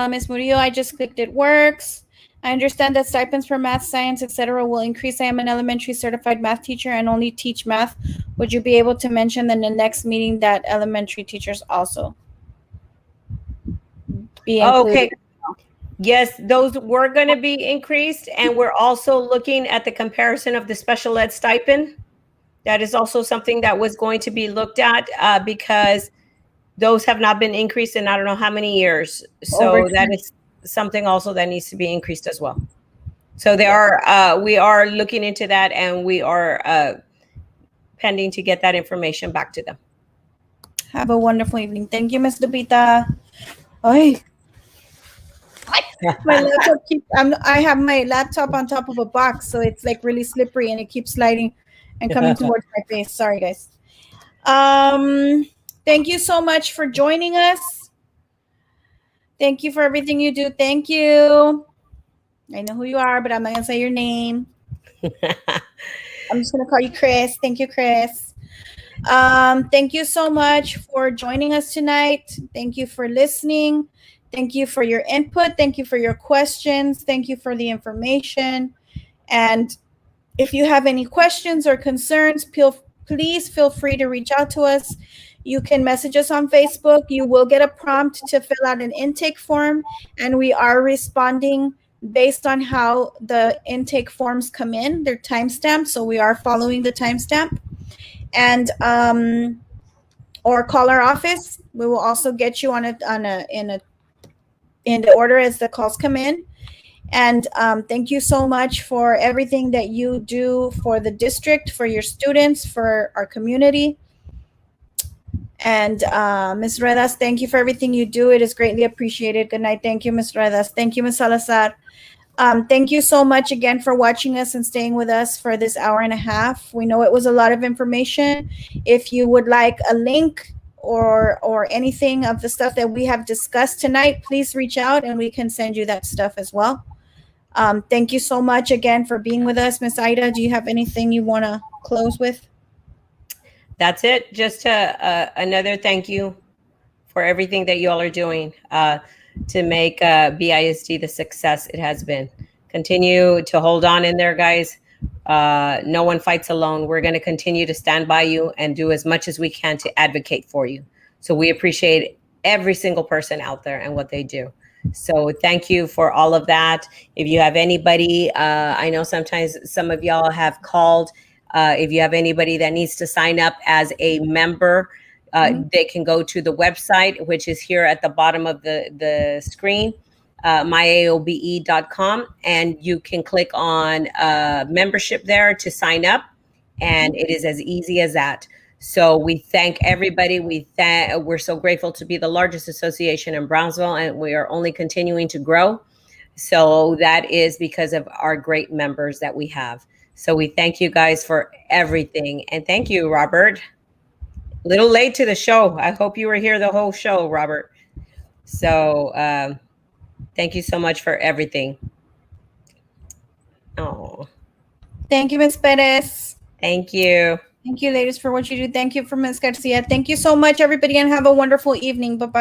Ms. Murillo, I just clicked it works. I understand that stipends for math, science, etc. will increase. I am an elementary certified math teacher and only teach math. Would you be able to mention in the next meeting that elementary teachers also be included? Okay. Yes, those were going to be increased. And we're also looking at the comparison of the special ed stipend. That is also something that was going to be looked at because those have not been increased in I don't know how many years. So that is something also that needs to be increased as well. So we are looking into that, and we are pending to get that information back to them. Have a wonderful evening. Thank you, Ms. Lupita. Ay. My laptop I have my laptop on top of a box, so it's like really slippery and it keeps sliding and coming towards my face. Sorry, guys. Thank you so much for joining us. Thank you for everything you do. Thank you. I know who you are, but I'm not gonna say your name. I'm just gonna call you Chris. Thank you, Chris. Thank you so much for joining us tonight. Thank you for listening. Thank you for your input. Thank you for your questions. Thank you for the information. And if you have any questions or concerns, please feel free to reach out to us. You can message us on Facebook. You will get a prompt to fill out an intake form, and we are responding based on how the intake forms come in. They're timestamped, so we are following the timestamp. And or call our office. We will also get you in the order as the calls come in. And thank you so much for everything that you do for the district, for your students, for our community. And Ms. Redas, thank you for everything you do. It is greatly appreciated. Good night. Thank you, Ms. Redas. Thank you, Ms. Salazar. Thank you so much again for watching us and staying with us for this hour and a half. We know it was a lot of information. If you would like a link or anything of the stuff that we have discussed tonight, please reach out and we can send you that stuff as well. Thank you so much again for being with us. Ms. Ida, do you have anything you want to close with? That's it. Just another thank you for everything that you all are doing to make BISD the success it has been. Continue to hold on in there, guys. No one fights alone. We're going to continue to stand by you and do as much as we can to advocate for you. So we appreciate every single person out there and what they do. So thank you for all of that. If you have anybody, I know sometimes some of y'all have called. If you have anybody that needs to sign up as a member, they can go to the website, which is here at the bottom of the screen, myaobe.com, and you can click on membership there to sign up, and it is as easy as that. So we thank everybody. We're so grateful to be the largest association in Brownsville, and we are only continuing to grow. So that is because of our great members that we have. So we thank you guys for everything. And thank you, Robert. A little late to the show. I hope you were here the whole show, Robert. So thank you so much for everything. Oh, Thank you, Ms. Perez. thank you. Thank you, ladies, for what you do. Thank you for Ms. Garcia. Thank you so much, everybody, and have a wonderful evening. Bye-bye.